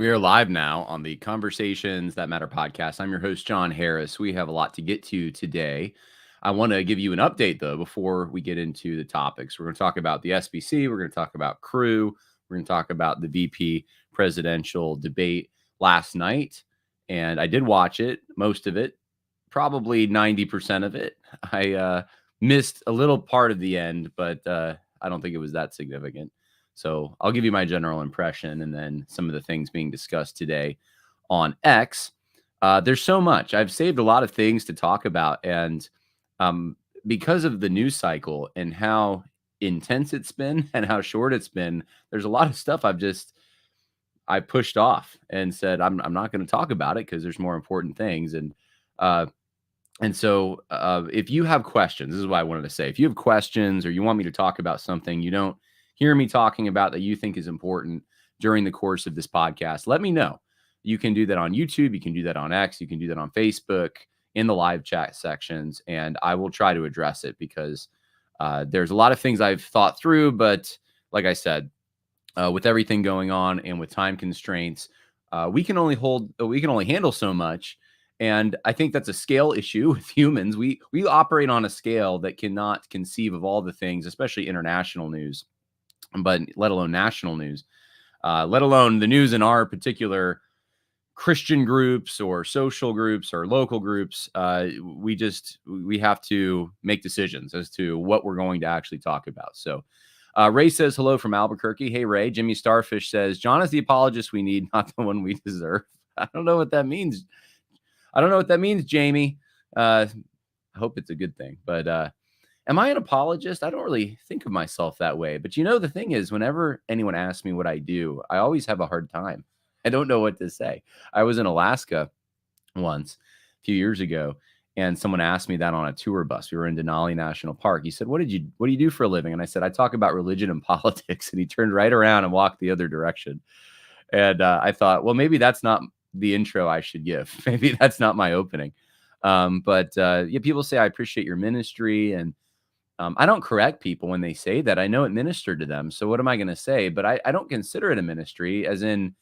We are live now on the Conversations That Matter podcast. I'm your host, John Harris. We have a lot to get to today. I want to give you an update, though, before we get into the topics. We're going to talk about the SBC. We're going to talk about crew. We're going to talk about the VP presidential debate last night. And I did watch it, most of it, probably 90% of it. I missed a little part of the end, but I don't think it was that significant. So I'll give you my general impression and then some of the things being discussed today on X. There's so much. I've saved a lot of things to talk about. And because of the news cycle and how intense it's been and how short it's been, there's a lot of stuff I pushed off and said, I'm not going to talk about it because there's more important things. And so if you have questions, this is what I wanted to say. If you have questions or you want me to talk about something you don't hear me talking about that you think is important during the course of this podcast, let me know. You can do that on YouTube. You can do that on X. You can do that on Facebook in the live chat sections. And I will try to address it because there's a lot of things I've thought through. But like I said, with everything going on and with time constraints, we can only handle so much. And I think that's a scale issue with humans. We operate on a scale that cannot conceive of all the things, especially international news, but let alone national news, let alone the news in our particular Christian groups or social groups or local groups. We have to make decisions as to what we're going to actually talk about. So Ray says hello from Albuquerque. Hey, Ray. Jimmy Starfish says, John is the apologist we need, not the one we deserve. I don't know what that means. Jamie. I hope it's a good thing. But am I an apologist? I don't really think of myself that way. But the thing is, whenever anyone asks me what I do, I always have a hard time. I don't know what to say. I was in Alaska once a few years ago, and someone asked me that on a tour bus. We were in Denali National Park. He said, what do you do for a living? And I said, I talk about religion and politics. And he turned right around and walked the other direction. And I thought, well, maybe that's not the intro I should give. Maybe that's not my opening. But people say, I appreciate your ministry. And I don't correct people when they say that. I know it ministered to them. So what am I going to say? But I don't consider it a ministry, as in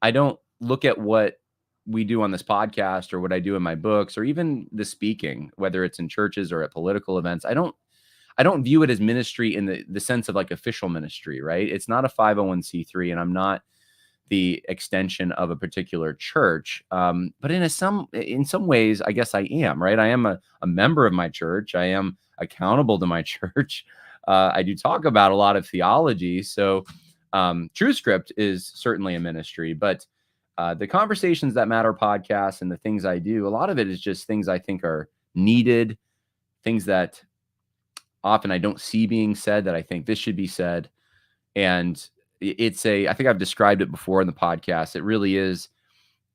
I don't look at what we do on this podcast or what I do in my books or even the speaking, whether it's in churches or at political events. I don't view it as ministry in the sense of like official ministry, right? It's not a 501c3, and I'm not the extension of a particular church. But in some ways, I guess I am, right? I am a member of my church. I am accountable to my church. I do talk about a lot of theology. So TrueScript is certainly a ministry, but the Conversations That Matter podcast and the things I do, a lot of it is just things I think are needed, things that often I don't see being said that I think this should be said. And I think I've described it before in the podcast. It really is.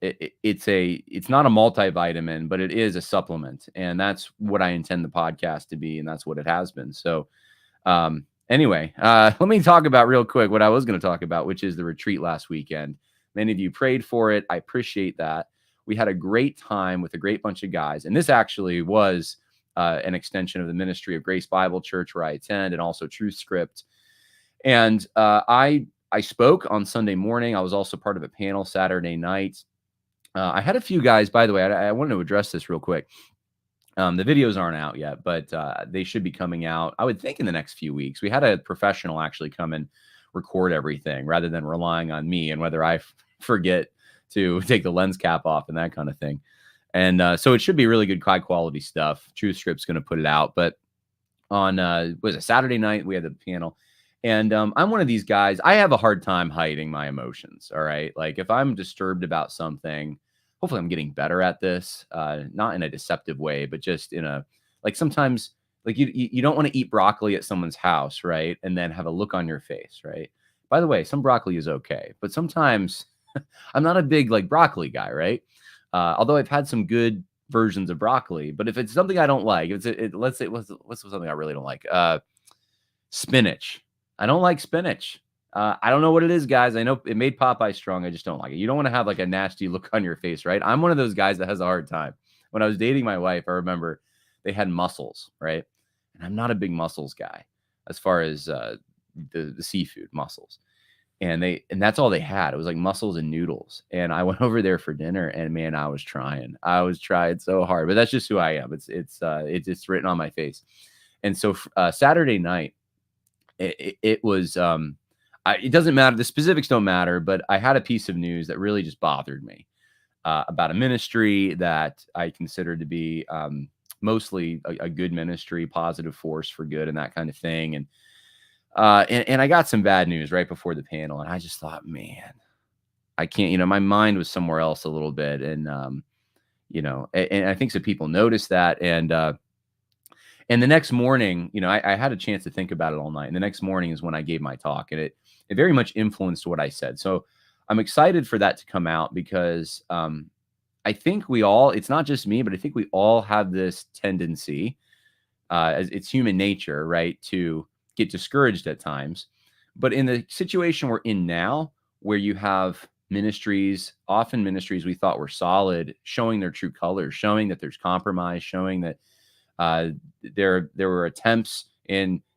It's not a multivitamin, but it is a supplement. And that's what I intend the podcast to be. And that's what it has been. So anyway, let me talk about real quick what I was going to talk about, which is the retreat last weekend. Many of you prayed for it. I appreciate that. We had a great time with a great bunch of guys. And this actually was an extension of the ministry of Grace Bible Church where I attend, and also TrueScript. And I spoke on Sunday morning. I was also part of a panel Saturday night. I had a few guys, by the way, I wanted to address this real quick. The videos aren't out yet, but they should be coming out, I would think, in the next few weeks. We had a professional actually come and record everything rather than relying on me and whether I forget to take the lens cap off and that kind of thing. And so it should be really good, high quality stuff. TrueScript's going to put it out. But on was it Saturday night, we had the panel. And I'm one of these guys, I have a hard time hiding my emotions. All right. Like if I'm disturbed about something, hopefully I'm getting better at this, not in a deceptive way, but just in a, like sometimes like you don't want to eat broccoli at someone's house, right? And then have a look on your face, right? By the way, some broccoli is okay, but sometimes I'm not a big like broccoli guy, right? Although I've had some good versions of broccoli, but if it's something I don't like, let's say what's something I really don't like, spinach. I don't like spinach. I don't know what it is, guys. I know it made Popeye strong. I just don't like it. You don't want to have like a nasty look on your face, right? I'm one of those guys that has a hard time. When I was dating my wife, I remember they had mussels, right? And I'm not a big mussels guy as far as the seafood mussels. and that's all they had. It was like mussels and noodles. And I went over there for dinner, and man, I was trying. I was trying so hard, but that's just who I am. It's just written on my face. And so Saturday night, it was it doesn't matter. The specifics don't matter, but I had a piece of news that really just bothered me about a ministry that I consider to be mostly a good ministry, positive force for good, and that kind of thing. And I got some bad news right before the panel, and I just thought, man, I can't. My mind was somewhere else a little bit, and and I think some people noticed that, and the next morning, I had a chance to think about it all night. And the next morning is when I gave my talk, and it very much influenced what I said. So I'm excited for that to come out because I think it's not just me, but I think we all have this tendency, as it's human nature, right, to get discouraged at times. But in the situation we're in now, where you have often ministries we thought were solid, showing their true colors, showing that there's compromise, showing that there were attempts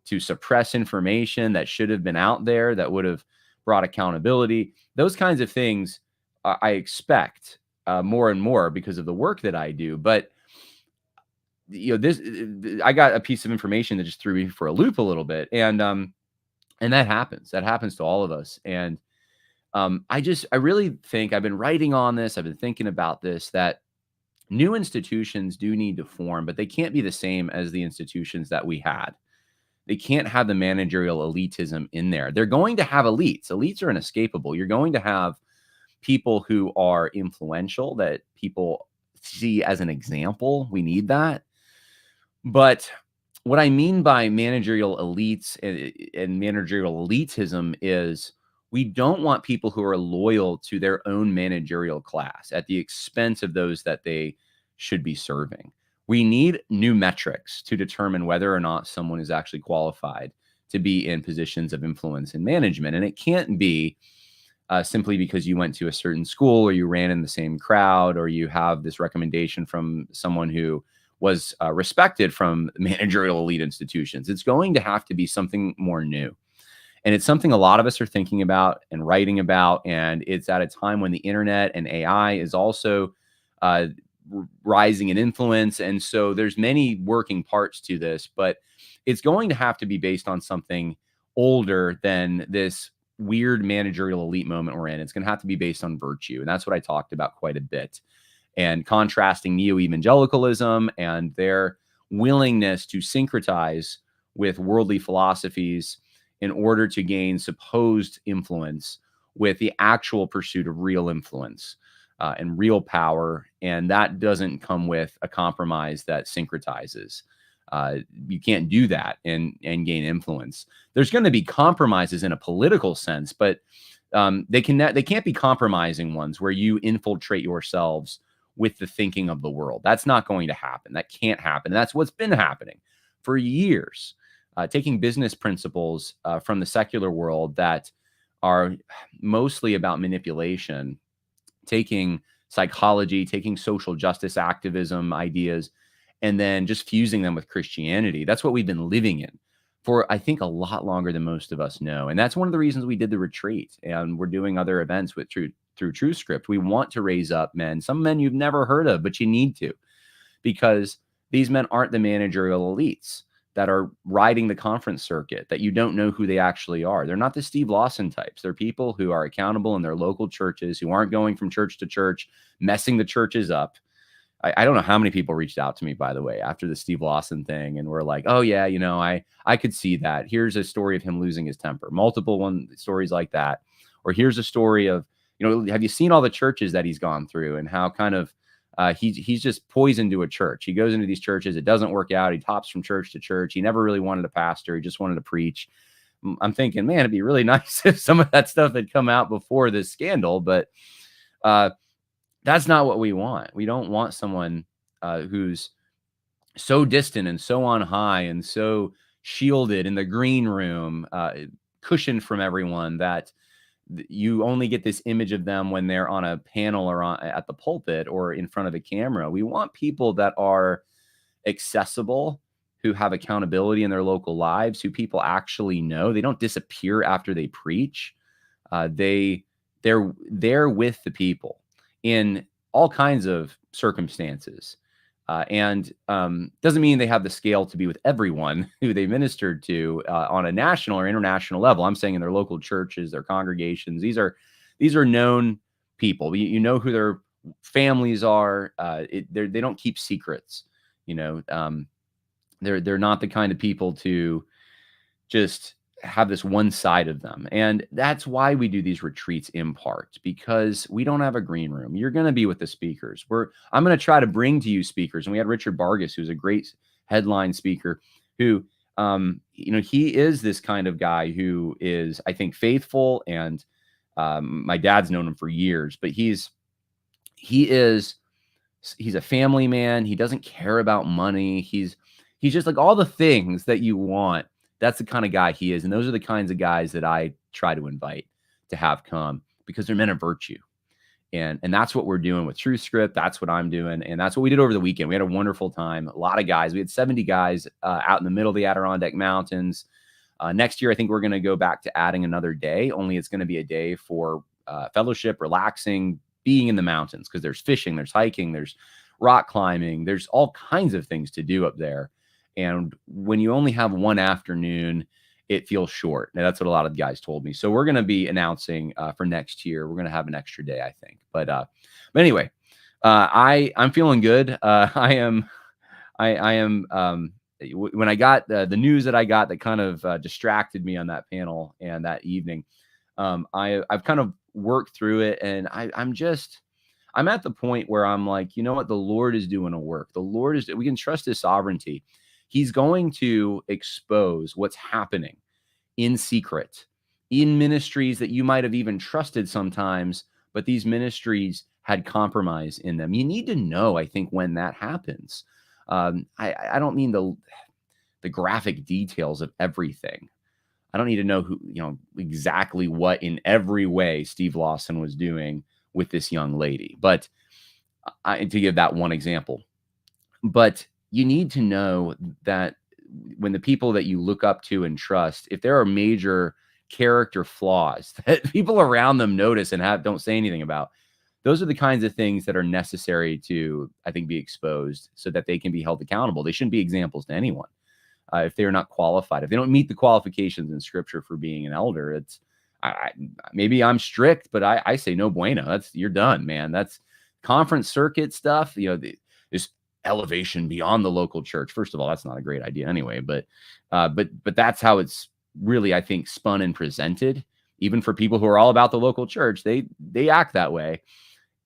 to suppress information that should have been out there that would have brought accountability. Those kinds of things I expect more and more because of the work that I do. But I got a piece of information that just threw me for a loop a little bit, and that happens. That happens to all of us. And I really think I've been writing on this. I've been thinking about this, that new institutions do need to form, but they can't be the same as the institutions that we had. They can't have the managerial elitism in there. They're going to have elites. Elites are inescapable. You're going to have people who are influential that people see as an example. We need that. But what I mean by managerial elites and managerial elitism is we don't want people who are loyal to their own managerial class at the expense of those that they should be serving. We need new metrics to determine whether or not someone is actually qualified to be in positions of influence and management. And it can't be simply because you went to a certain school or you ran in the same crowd or you have this recommendation from someone who was respected from managerial elite institutions. It's going to have to be something more new. And it's something a lot of us are thinking about and writing about. And it's at a time when the internet and AI is also rising in influence. And so there's many working parts to this, but it's going to have to be based on something older than this weird managerial elite moment we're in. It's going to have to be based on virtue. And that's what I talked about quite a bit. And contrasting neo-evangelicalism and their willingness to syncretize with worldly philosophies in order to gain supposed influence with the actual pursuit of real influence and real power. And that doesn't come with a compromise that syncretizes. You can't do that and gain influence. There's going to be compromises in a political sense, but they can't be compromising ones where you infiltrate yourselves with the thinking of the world. That's not going to happen. That can't happen. And that's what's been happening for years. Taking business principles from the secular world that are mostly about manipulation, taking psychology, taking social justice activism ideas, and then just fusing them with Christianity. That's what we've been living in for, I think, a lot longer than most of us know. And that's one of the reasons we did the retreat. And we're doing other events through TrueScript. We want to raise up men, some men you've never heard of, but you need to, because these men aren't the managerial elites that are riding the conference circuit, that you don't know who they actually are. They're not the Steve Lawson types. They're people who are accountable in their local churches, who aren't going from church to church, messing the churches up. I don't know how many people reached out to me, by the way, after the Steve Lawson thing. And we're like, oh yeah, I could see that. Here's a story of him losing his temper, multiple stories like that. Or here's a story of, have you seen all the churches that he's gone through and how kind of he's just poisoned to a church. He goes into these churches. It doesn't work out. He hops from church to church. He never really wanted a pastor. He just wanted to preach. I'm thinking, man, it'd be really nice if some of that stuff had come out before this scandal, but that's not what we want. We don't want someone who's so distant and so on high and so shielded in the green room, cushioned from everyone, that you only get this image of them when they're on a panel or at the pulpit or in front of a camera. We want people that are accessible, who have accountability in their local lives, who people actually know. They don't disappear after they preach. They're there with the people in all kinds of circumstances. And doesn't mean they have the scale to be with everyone who they ministered to on a national or international level. I'm saying in their local churches, their congregations. These are known people. You know who their families are. They don't keep secrets. They're not the kind of people to just have this one side of them. And that's why we do these retreats in part, because we don't have a green room. You're going to be with the speakers. I'm going to try to bring to you speakers. And we had Richard Vargas, who's a great headline speaker, who, he is this kind of guy who is, I think, faithful. And my dad's known him for years, but he's a family man. He doesn't care about money. He's just like all the things that you want. That's the kind of guy he is. And those are the kinds of guys that I try to invite to have come, because they're men of virtue. And that's what we're doing with Truth Script. That's what I'm doing. And that's what we did over the weekend. We had a wonderful time. A lot of guys. We had 70 guys out in the middle of the Adirondack Mountains. Next year, I think we're going to go back to adding another day, only it's going to be a day for fellowship, relaxing, being in the mountains, because there's fishing, there's hiking, there's rock climbing, there's all kinds of things to do up there. And when you only have one afternoon, it feels short. Now, that's what a lot of guys told me. So we're going to be announcing for next year, we're going to have an extra day, I think. But anyway, I'm feeling good. I am. When I got the news that I got that kind of distracted me on that panel and that evening, I've kind of worked through it, and I'm at the point where I'm like, you know what? The Lord is doing a work. We can trust his sovereignty. He's going to expose what's happening in secret, in ministries that you might have even trusted sometimes, but these ministries had compromise in them. You need to know, I think, when that happens. I don't mean the graphic details of everything. I don't need to know exactly what in every way Steve Lawson was doing with this young lady, but to give that one example. But you need to know that when the people that you look up to and trust, if there are major character flaws that people around them notice and don't say anything about, those are the kinds of things that are necessary to, I think, be exposed so that they can be held accountable. They shouldn't be examples to anyone if they're not qualified. If they don't meet the qualifications in Scripture for being an elder, maybe I'm strict, but I say no bueno. You're done, man. That's conference circuit stuff. This elevation beyond the local church. First of all, that's not a great idea anyway, but that's how it's really, I think, spun and presented. Even for people who are all about the local church, they act that way.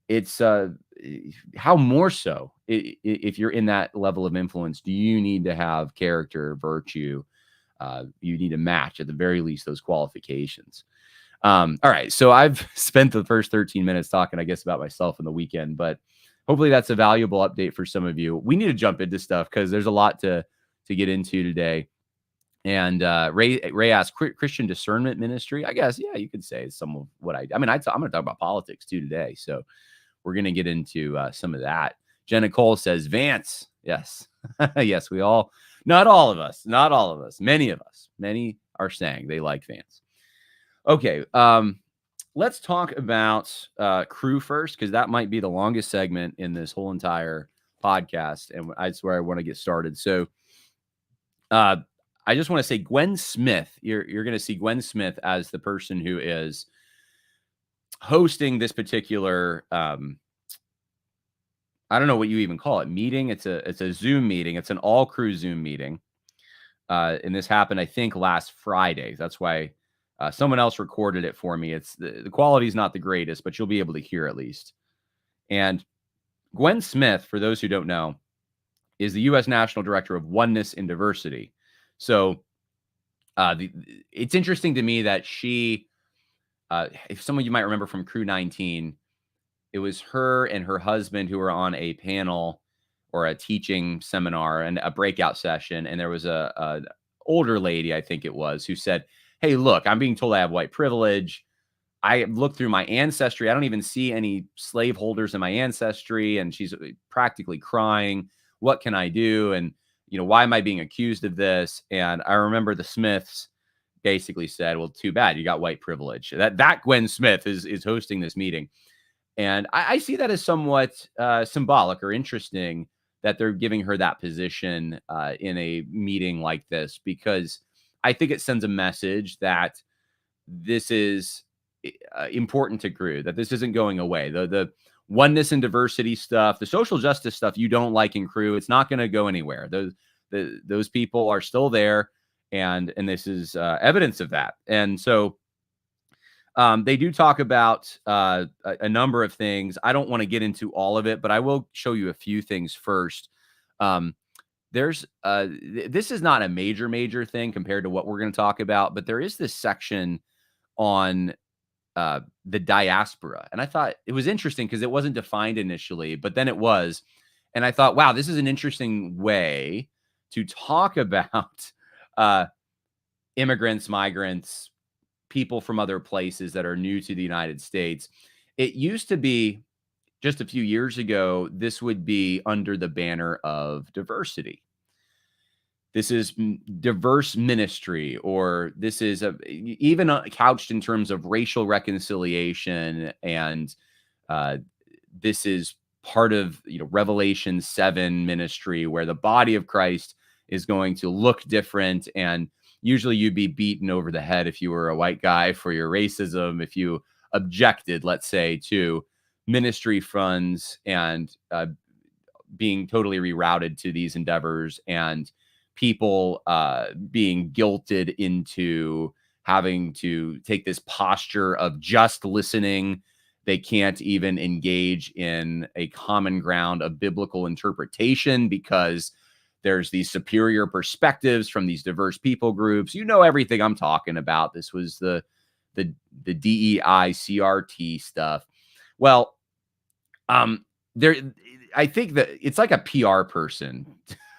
It's how more so if you're in that level of influence, do you need to have character, virtue? You need to match at the very least those qualifications. All right. So I've spent the first 13 minutes talking, I guess, about myself in the weekend, but hopefully that's a valuable update for some of you. We need to jump into stuff because there's a lot to get into today. And Ray asked, Christian discernment ministry. I guess, yeah, you could say some of what I'm going to talk about politics too today. So we're going to get into some of that. Jenna Cole says, Vance. Yes. Yes, we all, not all of us, many of us, many are saying they like Vance. Okay. Let's talk about crew first, because that might be the longest segment in this whole entire podcast. And that's where I want to get started. So I just want to say Gwen Smith, you're going to see Gwen Smith as the person who is hosting this particular, I don't know what you even call it, meeting. It's a Zoom meeting. It's an all crew Zoom meeting. And this happened, I think, last Friday. That's why someone else recorded it for me. It's the quality is not the greatest, but you'll be able to hear at least. And Gwen Smith, for those who don't know, is the U.S. National Director of Oneness and Diversity. So it's interesting to me that she, if some of you might remember from Crew 19, it was her and her husband who were on a panel or a teaching seminar and a breakout session. And there was a older lady, I think it was, who said, hey, look, I'm being told I have white privilege. I looked through my ancestry. I don't even see any slaveholders in my ancestry. And she's practically crying. What can I do? And, why am I being accused of this? And I remember the Smiths basically said, well, too bad, you got white privilege. That Gwen Smith is hosting this meeting. And I see that as somewhat symbolic or interesting that they're giving her that position in a meeting like this, because I think it sends a message that this is important to Crew, that this isn't going away. The oneness and diversity stuff, the social justice stuff you don't like in Crew, it's not going to go anywhere. Those people are still there, and this is evidence of that. And so they do talk about a number of things. I don't want to get into all of it, but I will show you a few things first. There's this is not a major thing compared to what we're going to talk about, but there is this section on the diaspora. And I thought it was interesting because it wasn't defined initially, but then it was. And I thought, wow, this is an interesting way to talk about immigrants, migrants, people from other places that are new to the United States. It used to be, just a few years ago, this would be under the banner of diversity. This is diverse ministry, or this is even couched in terms of racial reconciliation. And this is part of Revelation 7 ministry, where the body of Christ is going to look different. And usually you'd be beaten over the head if you were a white guy for your racism, if you objected, let's say, to ministry funds and being totally rerouted to these endeavors, and people being guilted into having to take this posture of just listening. They can't even engage in a common ground of biblical interpretation because there's these superior perspectives from these diverse people groups. You know everything I'm talking about. This was the DEI CRT stuff. Well, there, I think that it's like a PR person,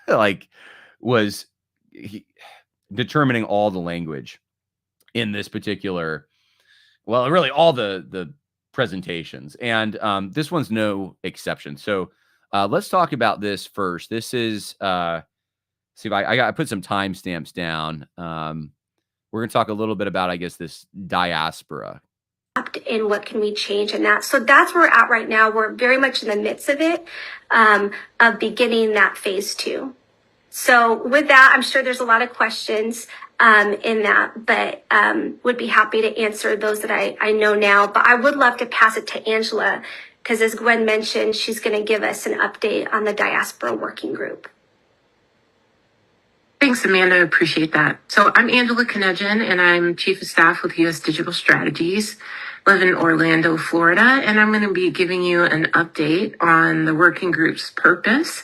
like, was determining all the language in this particular, well, really all the presentations, and this one's no exception. So let's talk about this first. This is see if I put some timestamps down. We're going to talk a little bit about, I guess, this diaspora. And what can we change in that? So that's where we're at right now. We're very much in the midst of it, of beginning that phase 2. So with that, I'm sure there's a lot of questions in that, but would be happy to answer those that I know now. But I would love to pass it to Angela, because as Gwen mentioned, she's going to give us an update on the diaspora working group. Thanks, Amanda. Appreciate that. So I'm Angela Knejan, and I'm Chief of Staff with U.S. Digital Strategies. Live in Orlando, Florida, and I'm going to be giving you an update on the working group's purpose,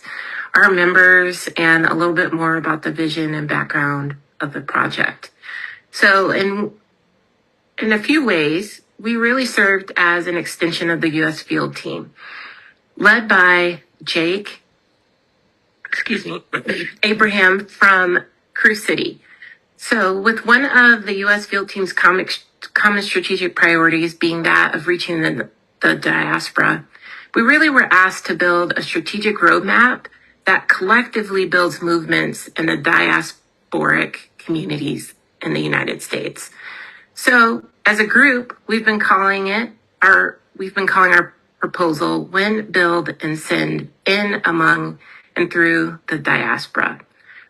our members, and a little bit more about the vision and background of the project. So in a few ways, we really served as an extension of the U.S. field team, led by Abraham from Crew City. So with one of the U.S. field team's common strategic priorities being that of reaching the diaspora, we really were asked to build a strategic roadmap that collectively builds movements in the diasporic communities in the United States. So as a group, we've been calling our proposal Win, Build, and Send in, among, and through the diaspora.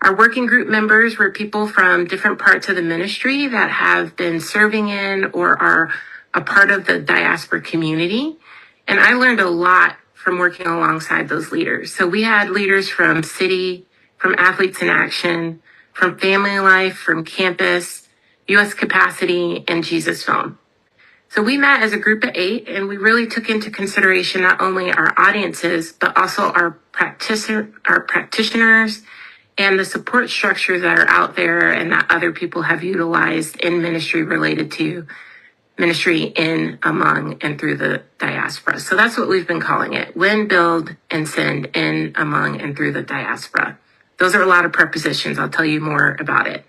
Our working group members were people from different parts of the ministry that have been serving in or are a part of the diaspora community. And I learned a lot from working alongside those leaders. So we had leaders from City, from Athletes in Action, from Family Life, from Campus, U.S. Capacity, and Jesus Film. So we met as a group of 8, and we really took into consideration not only our audiences, but also our practitioners and the support structures that are out there and that other people have utilized in ministry related to ministry in, among, and through the diaspora. So that's what we've been calling it. Win, Build, and Send in, among, and through the diaspora. Those are a lot of prepositions. I'll tell you more about it.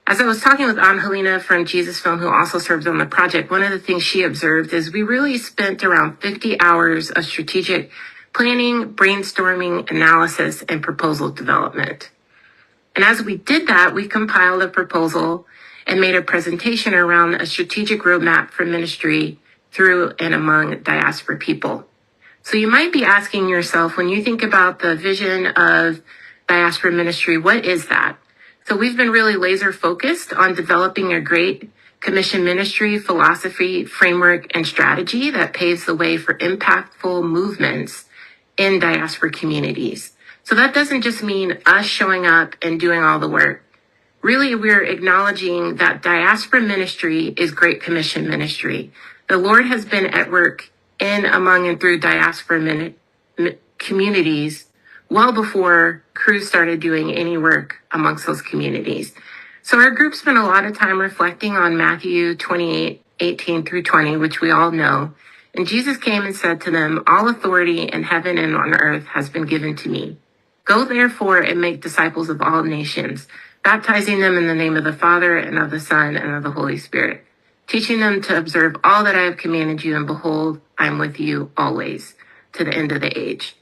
As I was talking with Angelina from Jesus Film, who also serves on the project, one of the things she observed is we really spent around 50 hours of strategic planning, brainstorming, analysis, and proposal development. And as we did that, we compiled a proposal and made a presentation around a strategic roadmap for ministry through and among diaspora people. So you might be asking yourself, when you think about the vision of diaspora ministry, what is that? So we've been really laser focused on developing a great commission ministry, philosophy, framework, and strategy that paves the way for impactful movements in diaspora communities. So that doesn't just mean us showing up and doing all the work. Really, we're acknowledging that diaspora ministry is Great Commission ministry. The Lord has been at work in, among, and through diaspora communities well before Cru started doing any work amongst those communities. So our group spent a lot of time reflecting on Matthew 28:18 through 20, which we all know. And Jesus came and said to them, "All authority in heaven and on earth has been given to me. Go therefore and make disciples of all nations, baptizing them in the name of the Father and of the Son and of the Holy Spirit, teaching them to observe all that I have commanded you, and behold, I am with you always to the end of the age."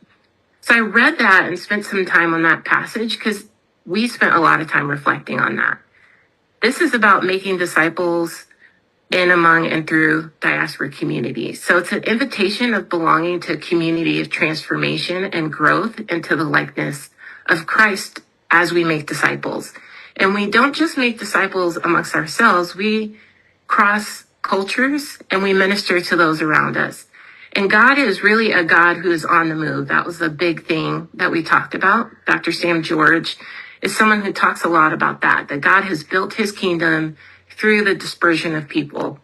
So I read that and spent some time on that passage because we spent a lot of time reflecting on that. This is about making disciples in, among, and through diaspora communities. So it's an invitation of belonging to a community of transformation and growth into the likeness of Christ as we make disciples. And we don't just make disciples amongst ourselves, we cross cultures and we minister to those around us. And God is really a God who is on the move. That was the big thing that we talked about. Dr. Sam George is someone who talks a lot about that God has built his kingdom through the dispersion of people.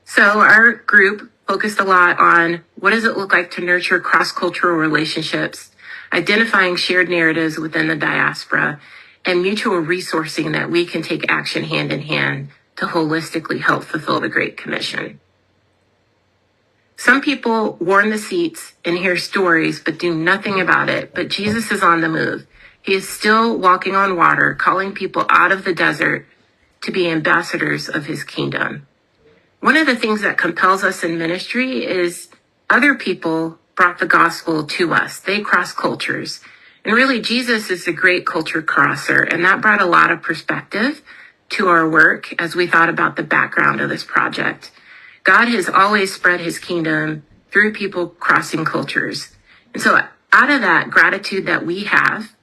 So our group focused a lot on what does it look like to nurture cross-cultural relationships, identifying shared narratives within the diaspora, and mutual resourcing that we can take action hand in hand to holistically help fulfill the Great Commission. Some people warm the seats and hear stories but do nothing about it, but Jesus is on the move. He is still walking on water, calling people out of the desert to be ambassadors of his kingdom. One of the things that compels us in ministry is other people brought the gospel to us. They cross cultures. And really, Jesus is a great culture crosser, and that brought a lot of perspective to our work as we thought about the background of this project. God has always spread his kingdom through people crossing cultures. And so out of that gratitude that we have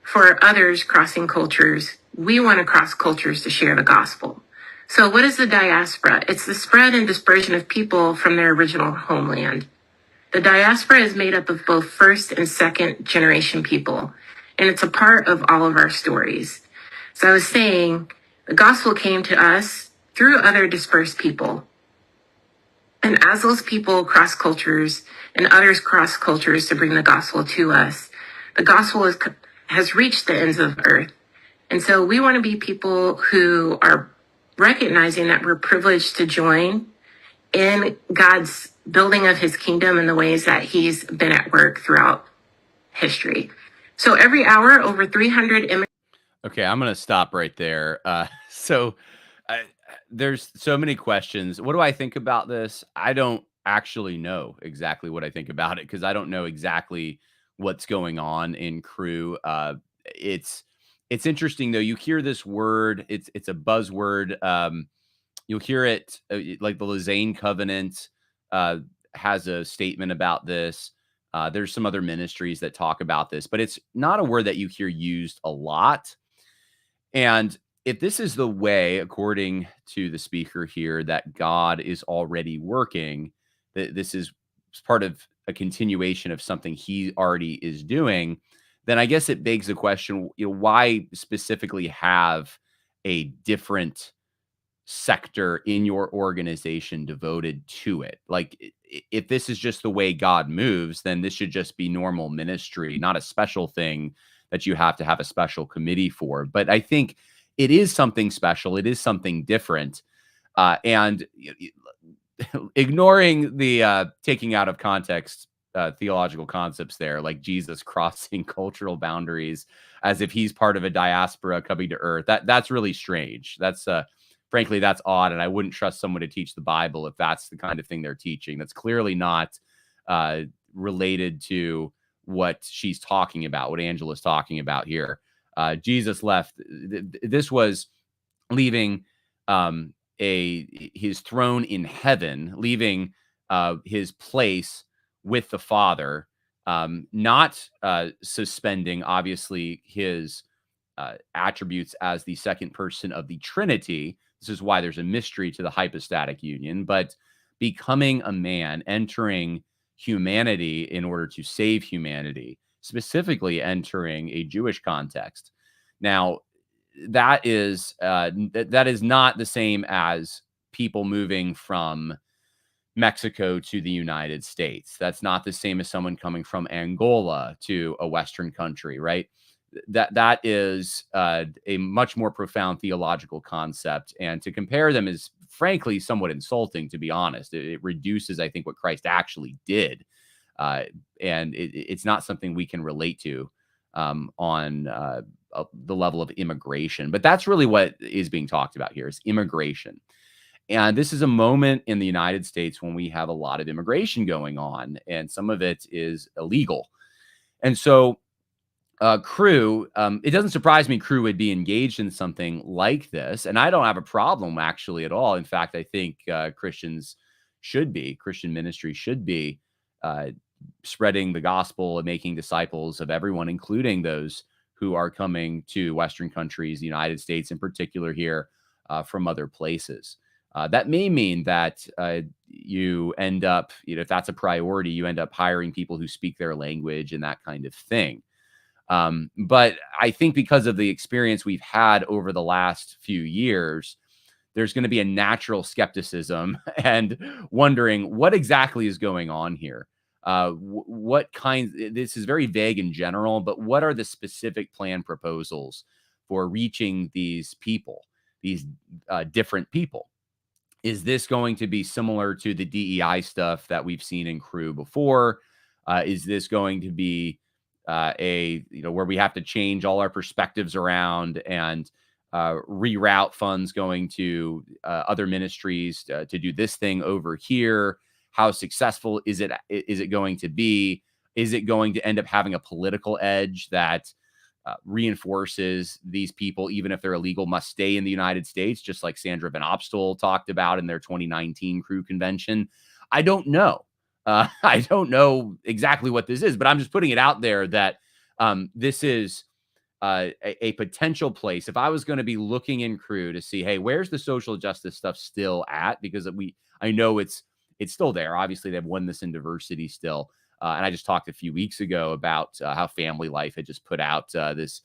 for others crossing cultures, we want to cross cultures to share the gospel. So what is the diaspora? It's the spread and dispersion of people from their original homeland. The diaspora is made up of both first and second generation people, and it's a part of all of our stories. So I was saying, the gospel came to us through other dispersed people. And as those people cross cultures and others cross cultures to bring the gospel to us, the gospel has reached the ends of earth. And so we want to be people who are recognizing that we're privileged to join in God's building of his kingdom in the ways that he's been at work throughout history. So every hour, over 300 immigrants. Okay, I'm going to stop right there. There's so many questions. What do I think about this? I don't actually know exactly what I think about it because I don't know exactly what's going on in Cru. It's interesting though. You hear this word. It's a buzzword. You'll hear it like the Lausanne Covenant has a statement about this. There's some other ministries that talk about this, but it's not a word that you hear used a lot. And if this is the way, according to the speaker here, that God is already working, that this is part of a continuation of something he already is doing, then I guess it begs the question, why specifically have a different sector in your organization devoted to it? Like, if this is just the way God moves, then this should just be normal ministry, not a special thing that you have to have a special committee for. But I think it is something special. It is something different. And ignoring the taking out of context theological concepts there, like Jesus crossing cultural boundaries as if he's part of a diaspora coming to earth, that's really strange. That's frankly, that's odd. And I wouldn't trust someone to teach the Bible if that's the kind of thing they're teaching. That's clearly not related to what she's talking about, what Angela's talking about here. Jesus left. This was leaving his throne in heaven, leaving his place with the Father, not suspending, obviously, his attributes as the second person of the Trinity. This is why there's a mystery to the hypostatic union, but becoming a man, entering humanity in order to save humanity, specifically entering a Jewish context. Now, that is not the same as people moving from Mexico to the United States. That's not the same as someone coming from Angola to a Western country, right? That is a much more profound theological concept, and to compare them is frankly somewhat insulting, to be honest. It reduces, I think, what Christ actually did, and it's not something we can relate to on the level of immigration. But that's really what is being talked about here, is immigration. And this is a moment in the United States when we have a lot of immigration going on, and some of it is illegal. And so Crew, it doesn't surprise me Crew would be engaged in something like this. And I don't have a problem actually at all. In fact, I think Christian ministry should be spreading the gospel and making disciples of everyone, including those who are coming to Western countries, the United States in particular here, from other places. That may mean that you end up, if that's a priority, you end up hiring people who speak their language and that kind of thing. But I think because of the experience we've had over the last few years, there's going to be a natural skepticism and wondering what exactly is going on here. This is very vague in general, but what are the specific plan proposals for reaching these people, these different people? Is this going to be similar to the DEI stuff that we've seen in Crew before? Is this going to be where we have to change all our perspectives around and reroute funds going to other ministries to do this thing over here? How successful is it? Is it going to be? Is it going to end up having a political edge that reinforces these people, even if they're illegal, must stay in the United States, just like Sandra Van Opstal talked about in their 2019 Crew convention? I don't know. I don't know exactly what this is, but I'm just putting it out there that this is a potential place. If I was going to be looking in Crew to see, hey, where's the social justice stuff still at? Because I know it's still there. Obviously, they've won this in diversity still. And I just talked a few weeks ago about how Family Life had just put out this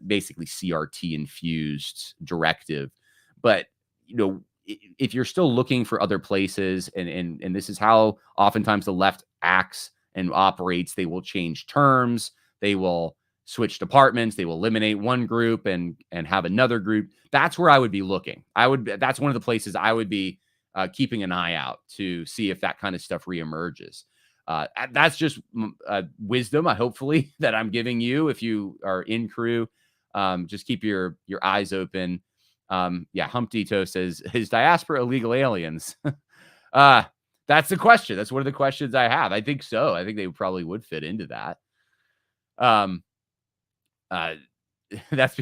basically CRT infused directive. But, if you're still looking for other places, and this is how oftentimes the left acts and operates, they will change terms, they will switch departments, they will eliminate one group and have another group. That's where I would be looking. That's one of the places I would be keeping an eye out to see if that kind of stuff reemerges. That's just wisdom, hopefully, that I'm giving you. If you are in Crew, just keep your eyes open. Humpty Toe says, is diaspora illegal aliens? That's the question. That's one of the questions I have. I think so. I think they probably would fit into that. That's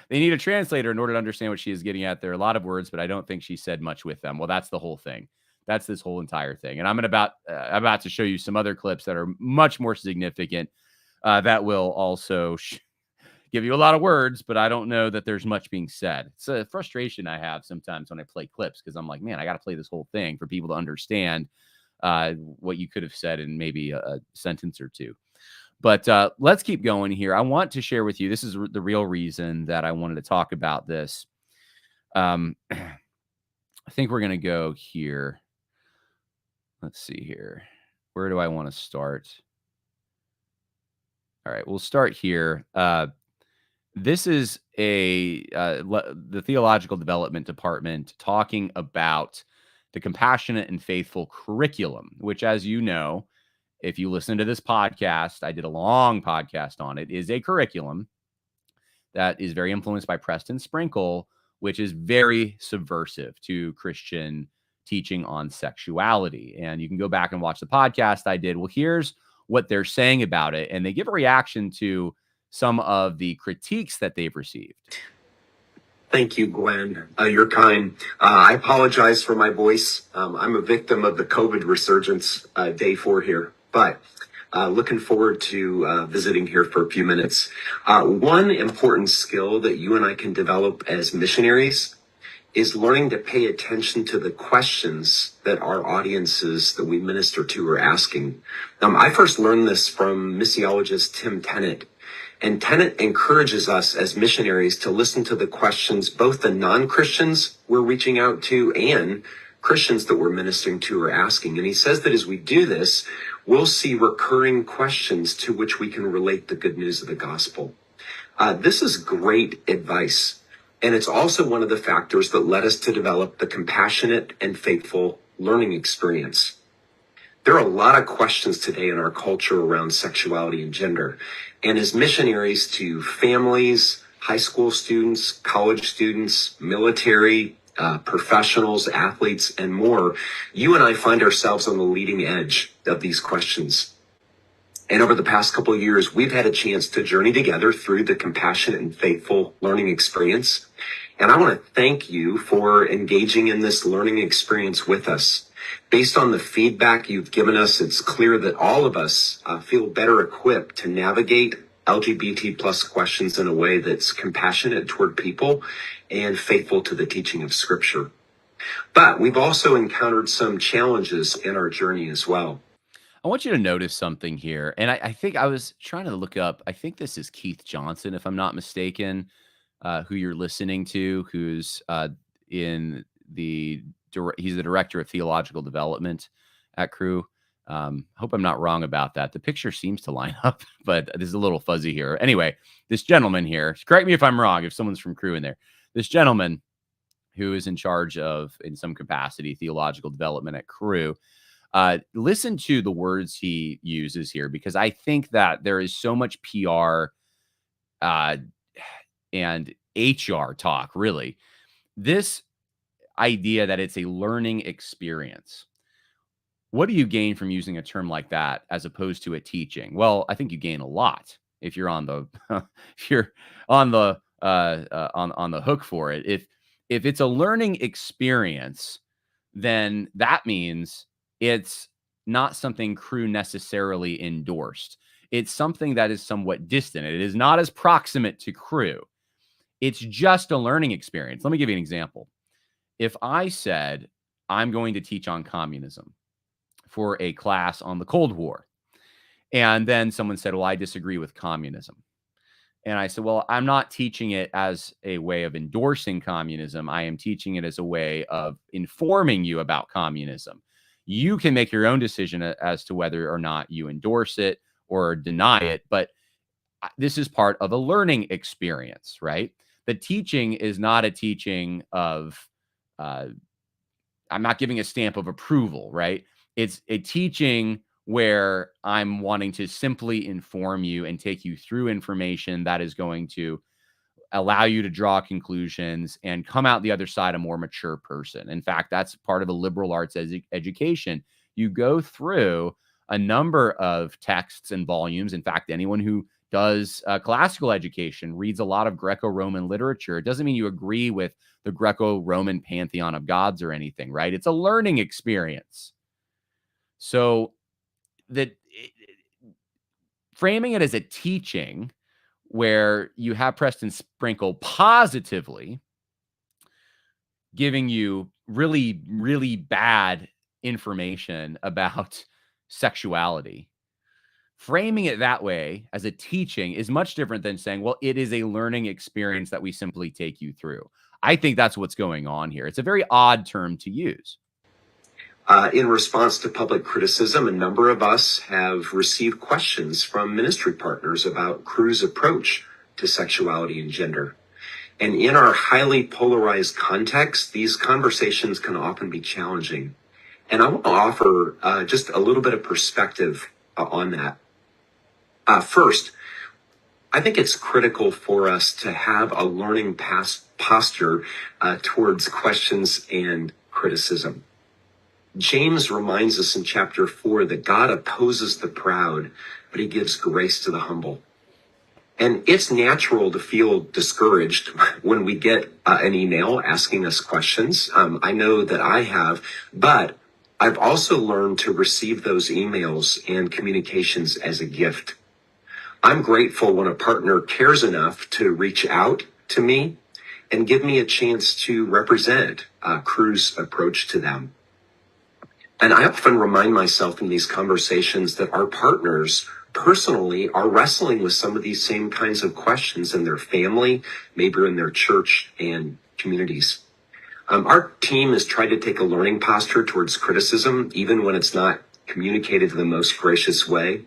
they need a translator in order to understand what she is getting at. There are a lot of words, but I don't think she said much with them. Well, that's the whole thing. That's this whole entire thing. And I'm about to show you some other clips that are much more significant that will also give you a lot of words, but I don't know that there's much being said. It's a frustration I have sometimes when I play clips, because I'm like, man, I got to play this whole thing for people to understand what you could have said in maybe a sentence or two. But let's keep going here. I want to share with you, this is the real reason that I wanted to talk about this. I think we're going to go here. Let's see here. Where do I want to start? All right, we'll start here. This is the Theological Development Department talking about the Compassionate and Faithful Curriculum, which, as you know, if you listen to this podcast, I did a long podcast on it, is a curriculum that is very influenced by Preston Sprinkle, which is very subversive to Christian teaching on sexuality. And you can go back and watch the podcast I did. Well, here's what they're saying about it. And they give a reaction to some of the critiques that they've received. Thank you, Gwen. You're kind. I apologize for my voice. I'm a victim of the COVID resurgence, day 4 here, but looking forward to visiting here for a few minutes. One important skill that you and I can develop as missionaries is learning to pay attention to the questions that our audiences that we minister to are asking. I first learned this from missiologist Tim Tennant. And Tennant encourages us as missionaries to listen to the questions both the non-Christians we're reaching out to and Christians that we're ministering to are asking. And he says that as we do this, we'll see recurring questions to which we can relate the good news of the gospel. This is great advice. And it's also one of the factors that led us to develop the compassionate and faithful learning experience. There are a lot of questions today in our culture around sexuality and gender. And as missionaries to families, high school students, college students, military, professionals, athletes, and more, you and I find ourselves on the leading edge of these questions. And over the past couple of years, we've had a chance to journey together through the compassionate and faithful learning experience. And I want to thank you for engaging in this learning experience with us. Based on the feedback you've given us, it's clear that all of us feel better equipped to navigate LGBT plus questions in a way that's compassionate toward people and faithful to the teaching of Scripture. But we've also encountered some challenges in our journey as well. I want you to notice something here. And I think I was trying to look up, I think this is Keith Johnson, if I'm not mistaken, who you're listening to, who's he's the director of theological development at Cru. Hope I'm not wrong about that. The picture seems to line up, but this is a little fuzzy here. Anyway, this gentleman here, correct me if I'm wrong, if someone's from Cru in there, this gentleman who is in charge of, in some capacity, theological development at Cru, listen to the words he uses here, because I think that there is so much PR and HR talk, really. This idea that it's a learning experience. What do you gain from using a term like that as opposed to a teaching? Well, I think you gain a lot if you're on the if you're on the on the hook for it. If it's a learning experience, then that means it's not something Cru necessarily endorsed. It's something that is somewhat distant. It is not as proximate to Cru. It's just a learning experience. Let me give you an example. If I said, I'm going to teach on communism for a class on the Cold War, and then someone said, well, I disagree with communism. And I said, well, I'm not teaching it as a way of endorsing communism. I am teaching it as a way of informing you about communism. You can make your own decision as to whether or not you endorse it or deny it, but this is part of a learning experience, right? The teaching is not a teaching of, I'm not giving a stamp of approval, right? It's a teaching where I'm wanting to simply inform you and take you through information that is going to allow you to draw conclusions and come out the other side a more mature person. In fact, that's part of a liberal arts education. You go through a number of texts and volumes. In fact, anyone who does classical education reads a lot of Greco-Roman literature. It doesn't mean you agree with the Greco-Roman pantheon of gods or anything, right? It's a learning experience. So that framing it as a teaching where you have Preston Sprinkle positively giving you really, really bad information about sexuality, framing it that way as a teaching is much different than saying, well, it is a learning experience that we simply take you through. I think that's what's going on here. It's a very odd term to use. In response to public criticism, a number of us have received questions from ministry partners about Cru's approach to sexuality and gender. And in our highly polarized context, these conversations can often be challenging. And I want to offer just a little bit of perspective on that. First, I think it's critical for us to have a learning posture towards questions and criticism. James reminds us in chapter 4 that God opposes the proud, but he gives grace to the humble. And it's natural to feel discouraged when we get an email asking us questions. I know that I have, but I've also learned to receive those emails and communications as a gift. I'm grateful when a partner cares enough to reach out to me and give me a chance to represent Crew's approach to them. And I often remind myself in these conversations that our partners personally are wrestling with some of these same kinds of questions in their family, maybe in their church and communities. Our team has tried to take a learning posture towards criticism, even when it's not communicated in the most gracious way.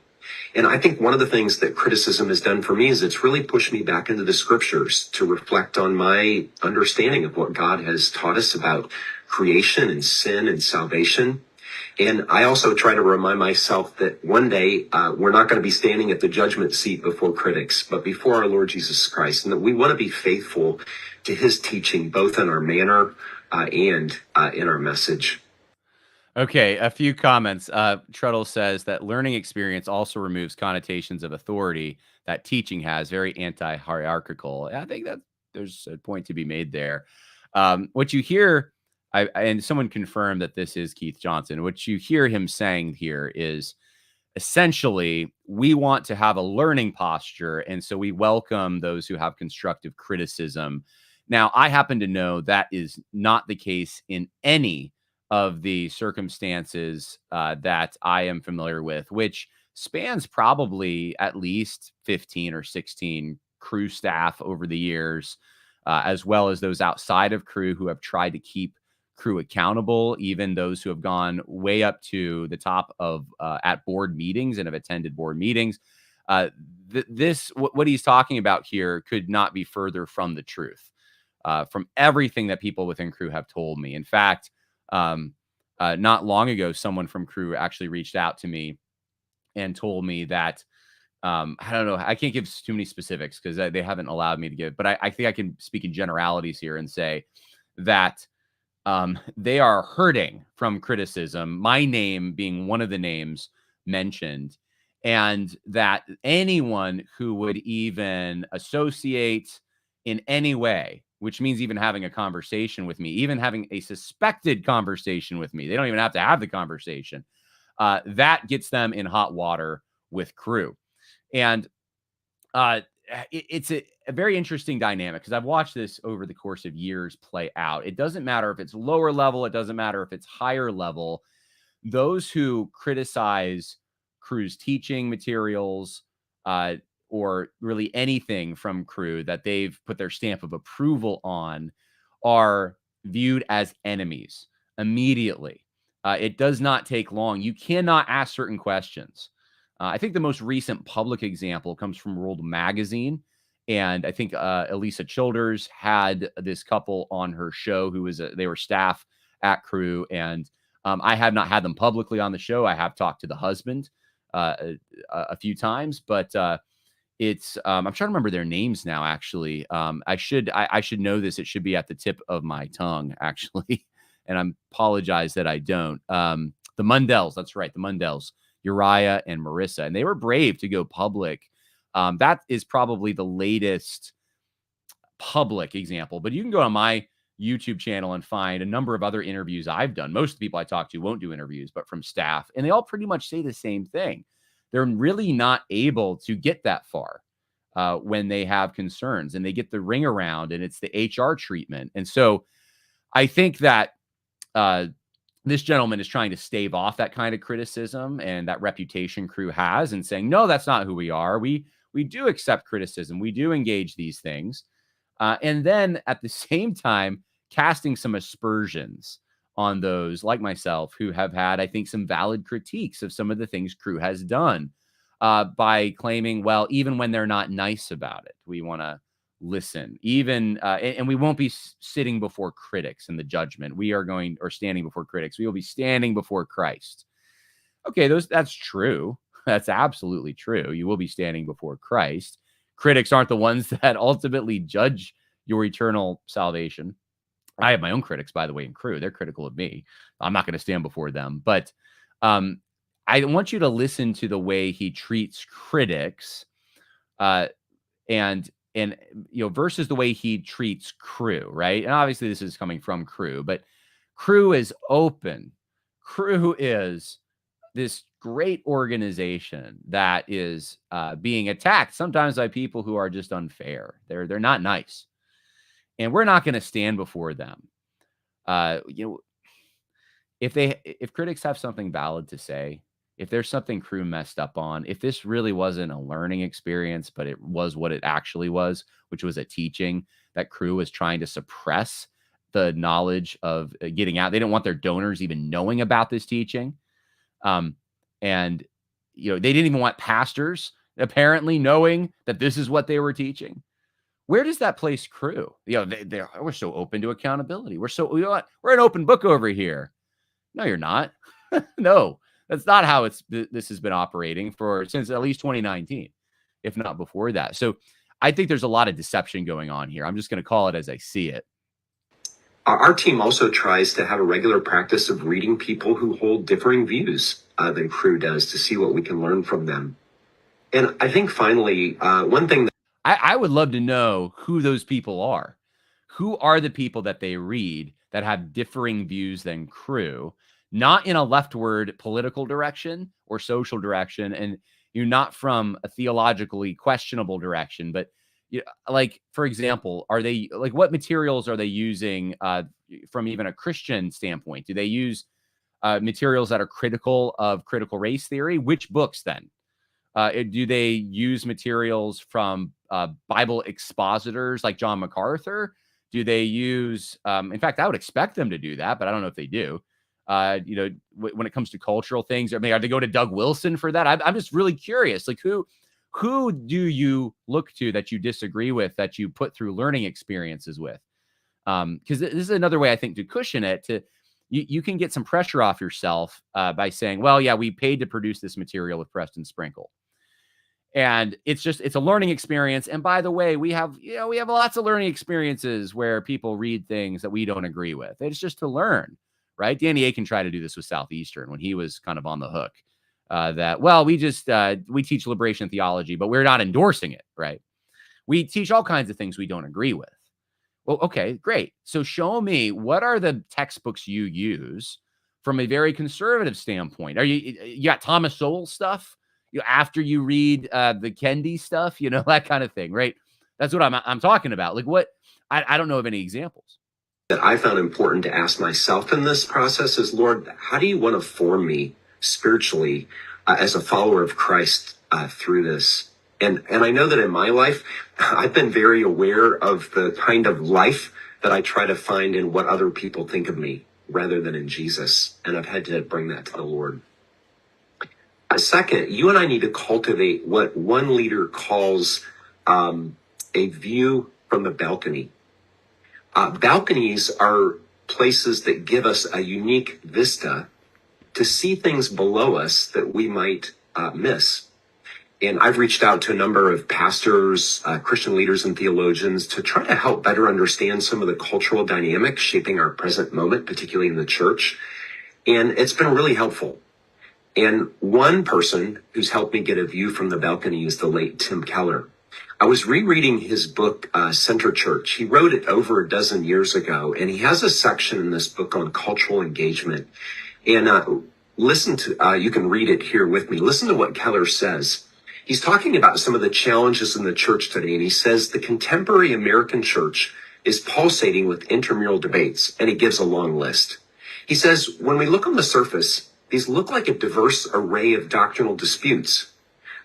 And I think one of the things that criticism has done for me is it's really pushed me back into the scriptures to reflect on my understanding of what God has taught us about creation and sin and salvation. And I also try to remind myself that one day we're not going to be standing at the judgment seat before critics, but before our Lord Jesus Christ, and that we want to be faithful to his teaching, both in our manner and in our message. Okay, a few comments. Treadle says that learning experience also removes connotations of authority that teaching has, very anti-hierarchical. I think that there's a point to be made there. What you hear, and someone confirmed that this is Keith Johnson, what you hear him saying here is essentially, we want to have a learning posture, and so we welcome those who have constructive criticism. Now, I happen to know that is not the case in any of the circumstances that I am familiar with, which spans probably at least 15 or 16 crew staff over the years, as well as those outside of crew who have tried to keep crew accountable, even those who have gone way up to the top of at board meetings and have attended board meetings. What he's talking about here could not be further from the truth, from everything that people within crew have told me. In fact, not long ago, someone from crew actually reached out to me and told me that I don't know, I can't give too many specifics because they haven't allowed me to give, but I think I can speak in generalities here and say that they are hurting from criticism, my name being one of the names mentioned, and that anyone who would even associate in any way, which means even having a conversation with me, even having a suspected conversation with me, they don't even have to have the conversation, that gets them in hot water with crew. And it's a very interesting dynamic because I've watched this over the course of years play out. It doesn't matter if it's lower level, it doesn't matter if it's higher level. Those who criticize crew's teaching materials, or really anything from crew that they've put their stamp of approval on, are viewed as enemies immediately. It does not take long. You cannot ask certain questions. I think the most recent public example comes from World Magazine. And I think Elisa Childers had this couple on her show who was, they were staff at crew. And I have not had them publicly on the show. I have talked to the husband a few times, but it's I'm trying to remember their names now, actually. I should know this. It should be at the tip of my tongue, actually. And I apologize that I don't. The Mundells, that's right, the Mundells, Uriah and Marissa. And they were brave to go public. That is probably the latest public example. But you can go on my YouTube channel and find a number of other interviews I've done. Most of the people I talk to won't do interviews, but from staff. And they all pretty much say the same thing. They're really not able to get that far when they have concerns, and they get the ring around, and it's the HR treatment. And so I think that this gentleman is trying to stave off that kind of criticism and that reputation crew has, and saying, no, that's not who we are. We do accept criticism. We do engage these things. And then at the same time, casting some aspersions on those like myself who have had, I think, some valid critiques of some of the things crew has done, by claiming, well, even when they're not nice about it, we want to listen, even, and we won't be sitting before critics in the judgment. We are going, or standing before critics. We will be standing before Christ. Okay, that's true. That's absolutely true. You will be standing before Christ. Critics aren't the ones that ultimately judge your eternal salvation. I have my own critics, by the way, in crew. They're critical of me. I'm not going to stand before them. But I want you to listen to the way he treats critics. and versus the way he treats Crew, right? And obviously this is coming from Crew, but Crew is open. Crew is this great organization that is being attacked sometimes by people who are just unfair. They're not nice, and we're not going to stand before them. If critics have something valid to say, if there's something Crew messed up on, if this really wasn't a learning experience, but it was what it actually was, which was a teaching that Crew was trying to suppress the knowledge of getting out. They didn't want their donors even knowing about this teaching. And they didn't even want pastors apparently knowing that this is what they were teaching. Where does that place Crew? We're so open to accountability. We're an open book over here. No, you're not. No, that's not how this has been operating since at least 2019, if not before that. So I think there's a lot of deception going on here. I'm just going to call it as I see it. Our team also tries to have a regular practice of reading people who hold differing views than Crew does to see what we can learn from them. And I think finally, one thing that I would love to know who those people are. Who are the people that they read that have differing views than Crew, not in a leftward political direction or social direction, and not from a theologically questionable direction, but like, for example, are they what materials are they using from even a Christian standpoint? Do they use materials that are critical of critical race theory? Which books then? Do they use materials from Bible expositors like John MacArthur? Do they use, in fact, I would expect them to do that, but I don't know if they do. When it comes to cultural things, are they go to Doug Wilson for that? I'm just really curious. Like, who do you look to that you disagree with, that you put through learning experiences with? Because this is another way, I think, to cushion it. You can get some pressure off yourself by saying, well, yeah, we paid to produce this material with Preston Sprinkle. And it's a learning experience. And by the way, we have lots of learning experiences where people read things that we don't agree with. It's just to learn, right? Danny Aiken tried to do this with Southeastern when he was kind of on the hook. We teach liberation theology, but we're not endorsing it, right? We teach all kinds of things we don't agree with. Well, okay, great. So show me, what are the textbooks you use from a very conservative standpoint? You got Thomas Sowell stuff? After you read the Kendi stuff, that kind of thing, right? That's what I'm talking about. Like, what? I don't know of any examples. That I found important to ask myself in this process is, Lord, how do you want to form me spiritually as a follower of Christ through this? And I know that in my life, I've been very aware of the kind of life that I try to find in what other people think of me rather than in Jesus. And I've had to bring that to the Lord. Second, you and I need to cultivate what one leader calls a view from the balcony. Balconies are places that give us a unique vista to see things below us that we might miss. And I've reached out to a number of pastors, Christian leaders, and theologians to try to help better understand some of the cultural dynamics shaping our present moment, particularly in the church. And it's been really helpful. And one person who's helped me get a view from the balcony is the late Tim Keller. I was rereading his book, Center Church. He wrote it over a dozen years ago, and he has a section in this book on cultural engagement. And you can read it here with me. Listen to what Keller says. He's talking about some of the challenges in the church today, and he says the contemporary American church is pulsating with intramural debates, and he gives a long list. He says, when we look on the surface, these look like a diverse array of doctrinal disputes.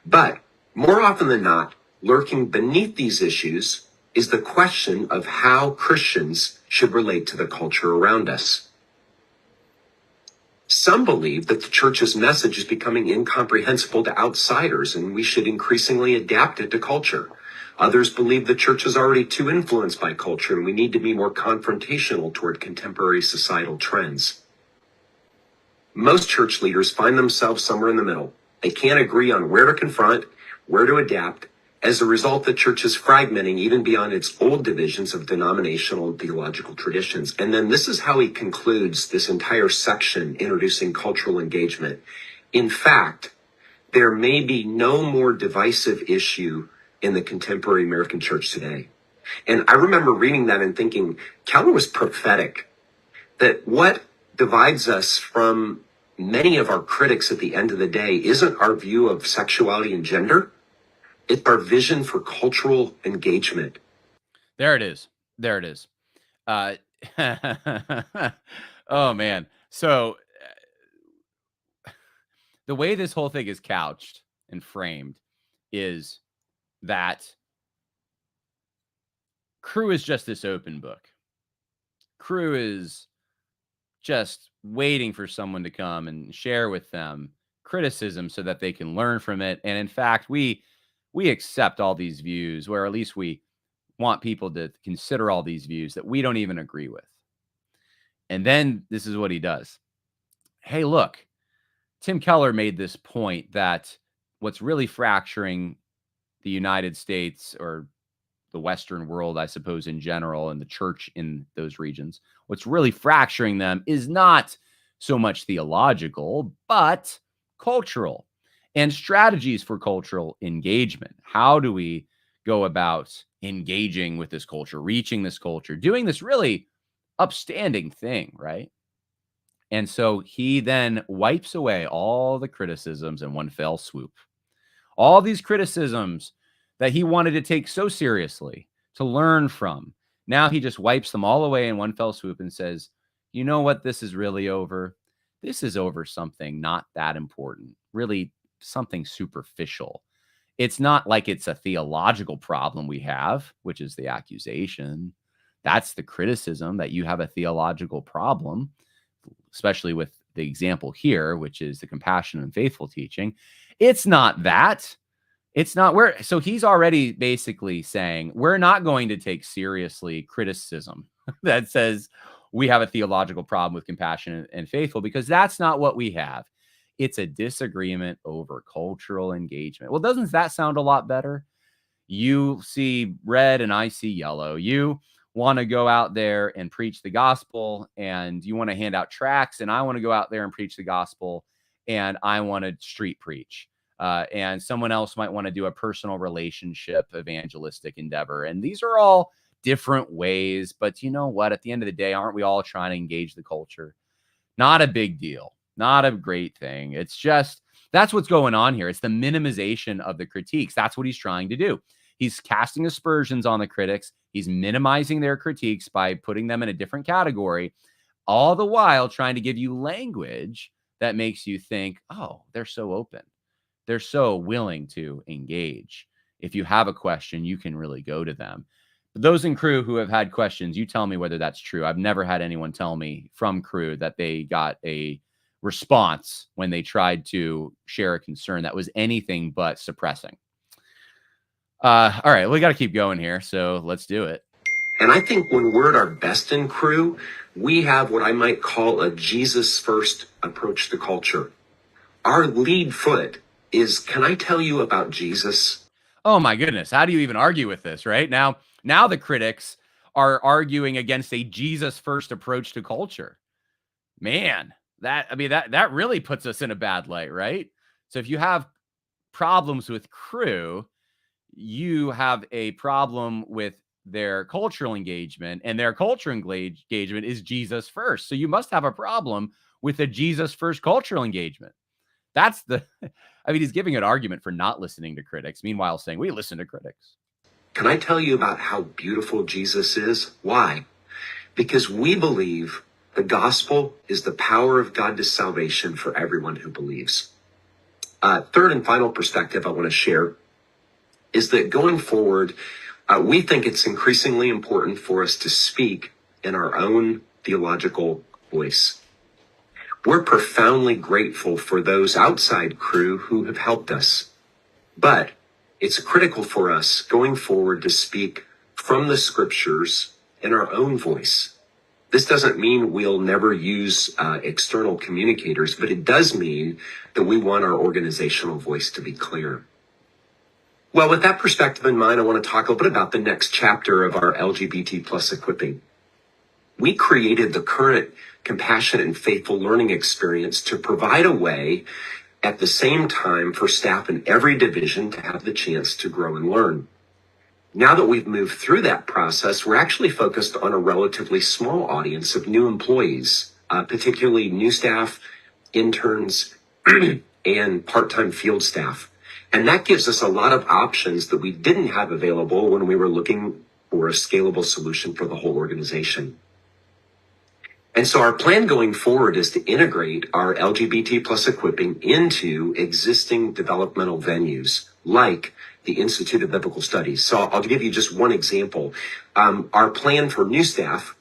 But more often than not, lurking beneath these issues is the question of how Christians should relate to the culture around us. Some believe that the church's message is becoming incomprehensible to outsiders, and we should increasingly adapt it to culture. Others believe the church is already too influenced by culture, and we need to be more confrontational toward contemporary societal trends. Most church leaders find themselves somewhere in the middle. They can't agree on where to confront, where to adapt. As a result, the church is fragmenting even beyond its old divisions of denominational and theological traditions. And then this is how he concludes this entire section introducing cultural engagement. In fact, there may be no more divisive issue in the contemporary American church today. And I remember reading that and thinking, Keller was prophetic, that what divides us from many of our critics at the end of the day isn't our view of sexuality and gender. It's our vision for cultural engagement. There it is. There it is. Oh, man. So the way this whole thing is couched and framed is that Crew is just this open book. Crew is just waiting for someone to come and share with them criticism so that they can learn from it. And in fact, we accept all these views, or at least we want people to consider all these views that we don't even agree with. And then this is what he does. Hey, look, Tim Keller made this point that what's really fracturing the United States, or the Western world, I suppose, in general, and the church in those regions, what's really fracturing them is not so much theological, but cultural, and strategies for cultural engagement. How do we go about engaging with this culture, reaching this culture, doing this really upstanding thing, right? And so he then wipes away all the criticisms in one fell swoop. All these criticisms that he wanted to take so seriously, to learn from. Now he just wipes them all away in one fell swoop and says, you know what this is really over? This is over something not that important, really something superficial. It's not like it's a theological problem we have, which is the accusation. That's the criticism, that you have a theological problem, especially with the example here, which is the compassion and faithful teaching. It's not that. It's not where. So he's already basically saying we're not going to take seriously criticism that says we have a theological problem with compassion and faithful, because that's not what we have. It's a disagreement over cultural engagement. Well, doesn't that sound a lot better? You see red and I see yellow. You want to go out there and preach the gospel, and you want to hand out tracts, and I want to go out there and preach the gospel, and I want to street preach. And someone else might want to do a personal relationship evangelistic endeavor. And these are all different ways. But you know what? At the end of the day, aren't we all trying to engage the culture? Not a big deal. Not a great thing. It's just, that's what's going on here. It's the minimization of the critiques. That's what he's trying to do. He's casting aspersions on the critics. He's minimizing their critiques by putting them in a different category, all the while trying to give you language that makes you think, oh, they're so open. They're so willing to engage. If you have a question, you can really go to them. But those in Crew who have had questions, you tell me whether that's true. I've never had anyone tell me from Crew that they got a response when they tried to share a concern that was anything but suppressing. All right, we got to keep going here, so let's do it. And I think when we're at our best in Crew, we have what I might call a Jesus first approach to culture. Our lead foot is, can I tell you about Jesus? Oh my goodness. How do you even argue with this, right? Now the critics are arguing against a Jesus first approach to culture. Man, that really puts us in a bad light, right? So if you have problems with Crew, you have a problem with their cultural engagement, and their cultural engagement is Jesus first. So you must have a problem with a Jesus first cultural engagement. That's he's giving an argument for not listening to critics, meanwhile saying we listen to critics. Can I tell you about how beautiful Jesus is? Why? Because we believe the gospel is the power of God to salvation for everyone who believes. Third and final perspective I want to share is that going forward, we think it's increasingly important for us to speak in our own theological voice. We're profoundly grateful for those outside Crew who have helped us. But it's critical for us going forward to speak from the scriptures in our own voice. This doesn't mean we'll never use external communicators, but it does mean that we want our organizational voice to be clear. Well, with that perspective in mind, I want to talk a little bit about the next chapter of our LGBT plus equipping. We created the current compassionate and faithful learning experience to provide a way at the same time for staff in every division to have the chance to grow and learn. Now that we've moved through that process, we're actually focused on a relatively small audience of new employees, particularly new staff, interns, and part-time field staff. And that gives us a lot of options that we didn't have available when we were looking for a scalable solution for the whole organization. And so our plan going forward is to integrate our LGBT plus equipping into existing developmental venues like the Institute of Biblical Studies. So I'll give you just one example. Our plan for new staff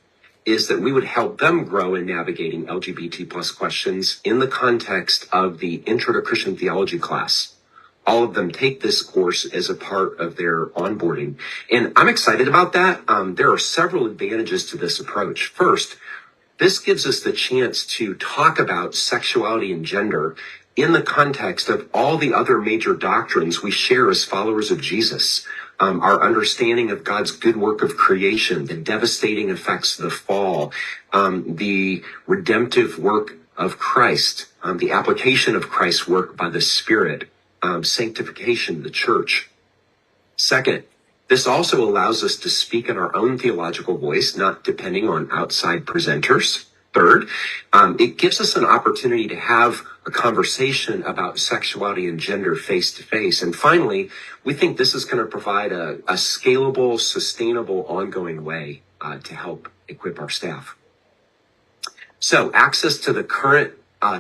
is that we would help them grow in navigating LGBT plus questions in the context of the Intro to Christian Theology class. All of them take this course as a part of their onboarding. And I'm excited about that. There are several advantages to this approach. First, this gives us the chance to talk about sexuality and gender in the context of all the other major doctrines we share as followers of Jesus. Our understanding of God's good work of creation, the devastating effects of the fall, the redemptive work of Christ, the application of Christ's work by the Spirit, sanctification of the church. Second, this also allows us to speak in our own theological voice, not depending on outside presenters. Third, it gives us an opportunity to have a conversation about sexuality and gender face to face. And finally, we think this is going to provide a scalable, sustainable, ongoing way to help equip our staff. So access to the current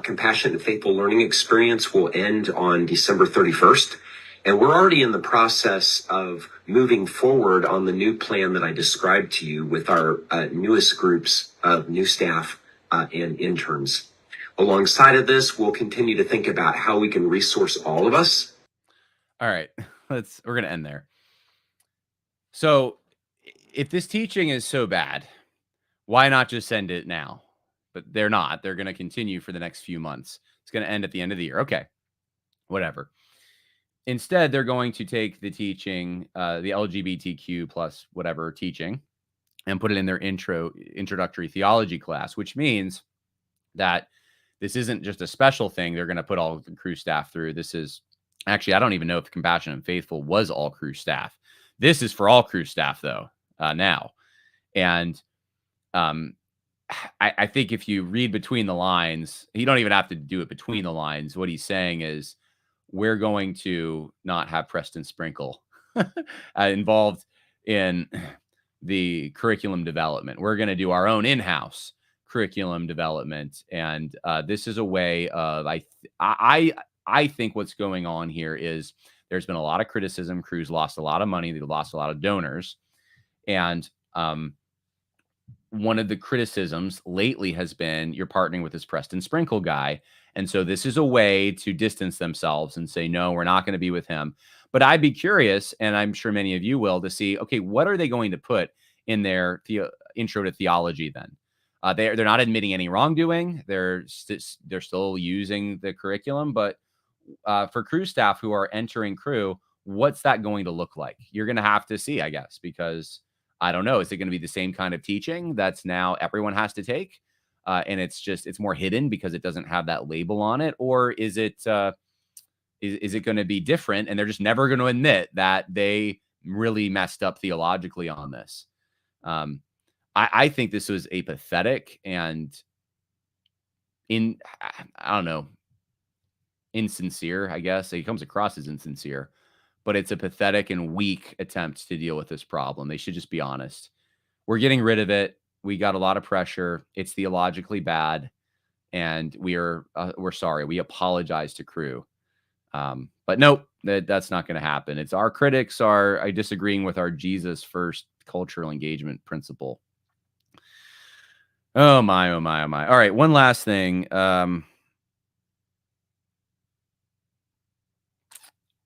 Compassionate and Faithful Learning experience will end on December 31st. And we're already in the process of moving forward on the new plan that I described to you with our newest groups of new staff and interns. Alongside of this, we'll continue to think about how we can resource all of us. All right, we're going to end there. So if this teaching is so bad, why not just send it now? But they're not. They're going to continue for the next few months. It's going to end at the end of the year. Okay, whatever. Instead, they're going to take the teaching, the LGBTQ plus whatever teaching, and put it in their introductory theology class, which means that this isn't just a special thing they're going to put all of the crew staff through. This is actually, I don't even know if Compassionate and Faithful was all crew staff. This is for all crew staff, though, now. And I think if you read between the lines, you don't even have to do it between the lines. What he's saying is, we're going to not have Preston Sprinkle involved in the curriculum development. We're going to do our own in-house curriculum development. And this is a way of, I think what's going on here is there's been a lot of criticism. Crew's lost a lot of money. They lost a lot of donors. And one of the criticisms lately has been you're partnering with this Preston Sprinkle guy. And so this is a way to distance themselves and say, no, we're not going to be with him. But I'd be curious, and I'm sure many of you will, to see, okay, what are they going to put in their intro to theology then? They're not admitting any wrongdoing. They're still using the curriculum. But for crew staff who are entering crew, what's that going to look like? You're going to have to see, I guess, because I don't know. Is it going to be the same kind of teaching that's now everyone has to take? And it's more hidden because it doesn't have that label on it? Or is it going to be different and they're just never going to admit that they really messed up theologically on this? I think this was a pathetic and I don't know, insincere, I guess. It comes across as insincere, but it's a pathetic and weak attempt to deal with this problem. They should just be honest. We're getting rid of it. We got a lot of pressure. It's theologically bad, and we're sorry. We apologize to crew, but nope, that's not going to happen. It's our critics are disagreeing with our Jesus first cultural engagement principle. Oh my, oh my, oh my. All right, one last thing.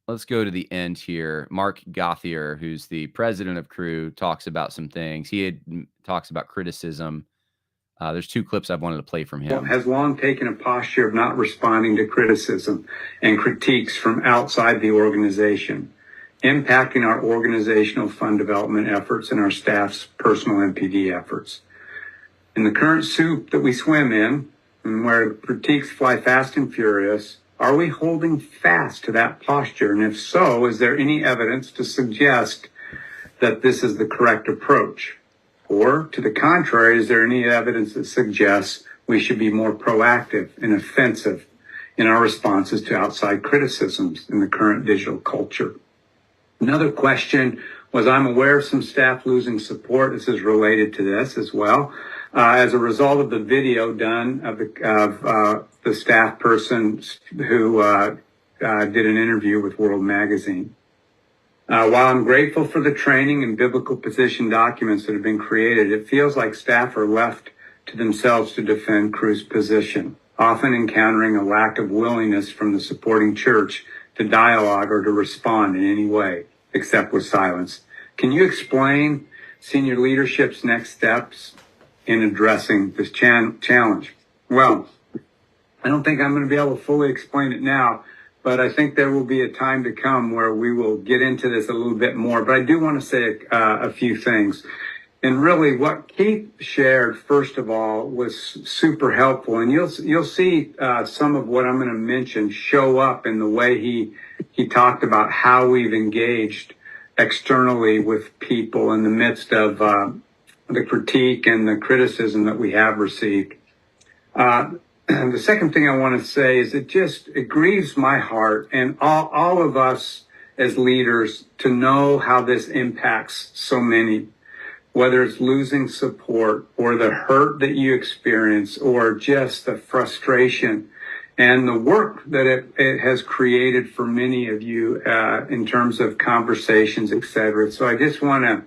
Let's go to the end here. Mark Gothier, who's the president of Crew, talks about some things. He talks about criticism. There's two clips I've wanted to play from him. Has long taken a posture of not responding to criticism and critiques from outside the organization, impacting our organizational fund development efforts and our staff's personal MPD efforts. In the current soup that we swim in, and where critiques fly fast and furious, Are we holding fast to that posture? And if so, is there any evidence to suggest that this is the correct approach? Or, to the contrary, is there any evidence that suggests we should be more proactive and offensive in our responses to outside criticisms in the current digital culture? Another question was, I'm aware of some staff losing support. This is related to this as well. As a result of the video done of the staff person who did an interview with World Magazine. While I'm grateful for the training and biblical position documents that have been created, it feels like staff are left to themselves to defend Cruz's position, often encountering a lack of willingness from the supporting church to dialogue or to respond in any way, except with silence. Can you explain senior leadership's next steps in addressing this challenge? Well, I don't think I'm going to be able to fully explain it now, but I think there will be a time to come where we will get into this a little bit more. But I do want to say a few things. And really what Keith shared, first of all, was super helpful. And you'll see some of what I'm going to mention show up in the way he talked about how we've engaged externally with people in the midst of the critique and the criticism that we have received. The second thing I want to say is it grieves my heart and all of us as leaders to know how this impacts so many, whether it's losing support or the hurt that you experience or just the frustration and the work that it has created for many of you in terms of conversations, etc. So I just want to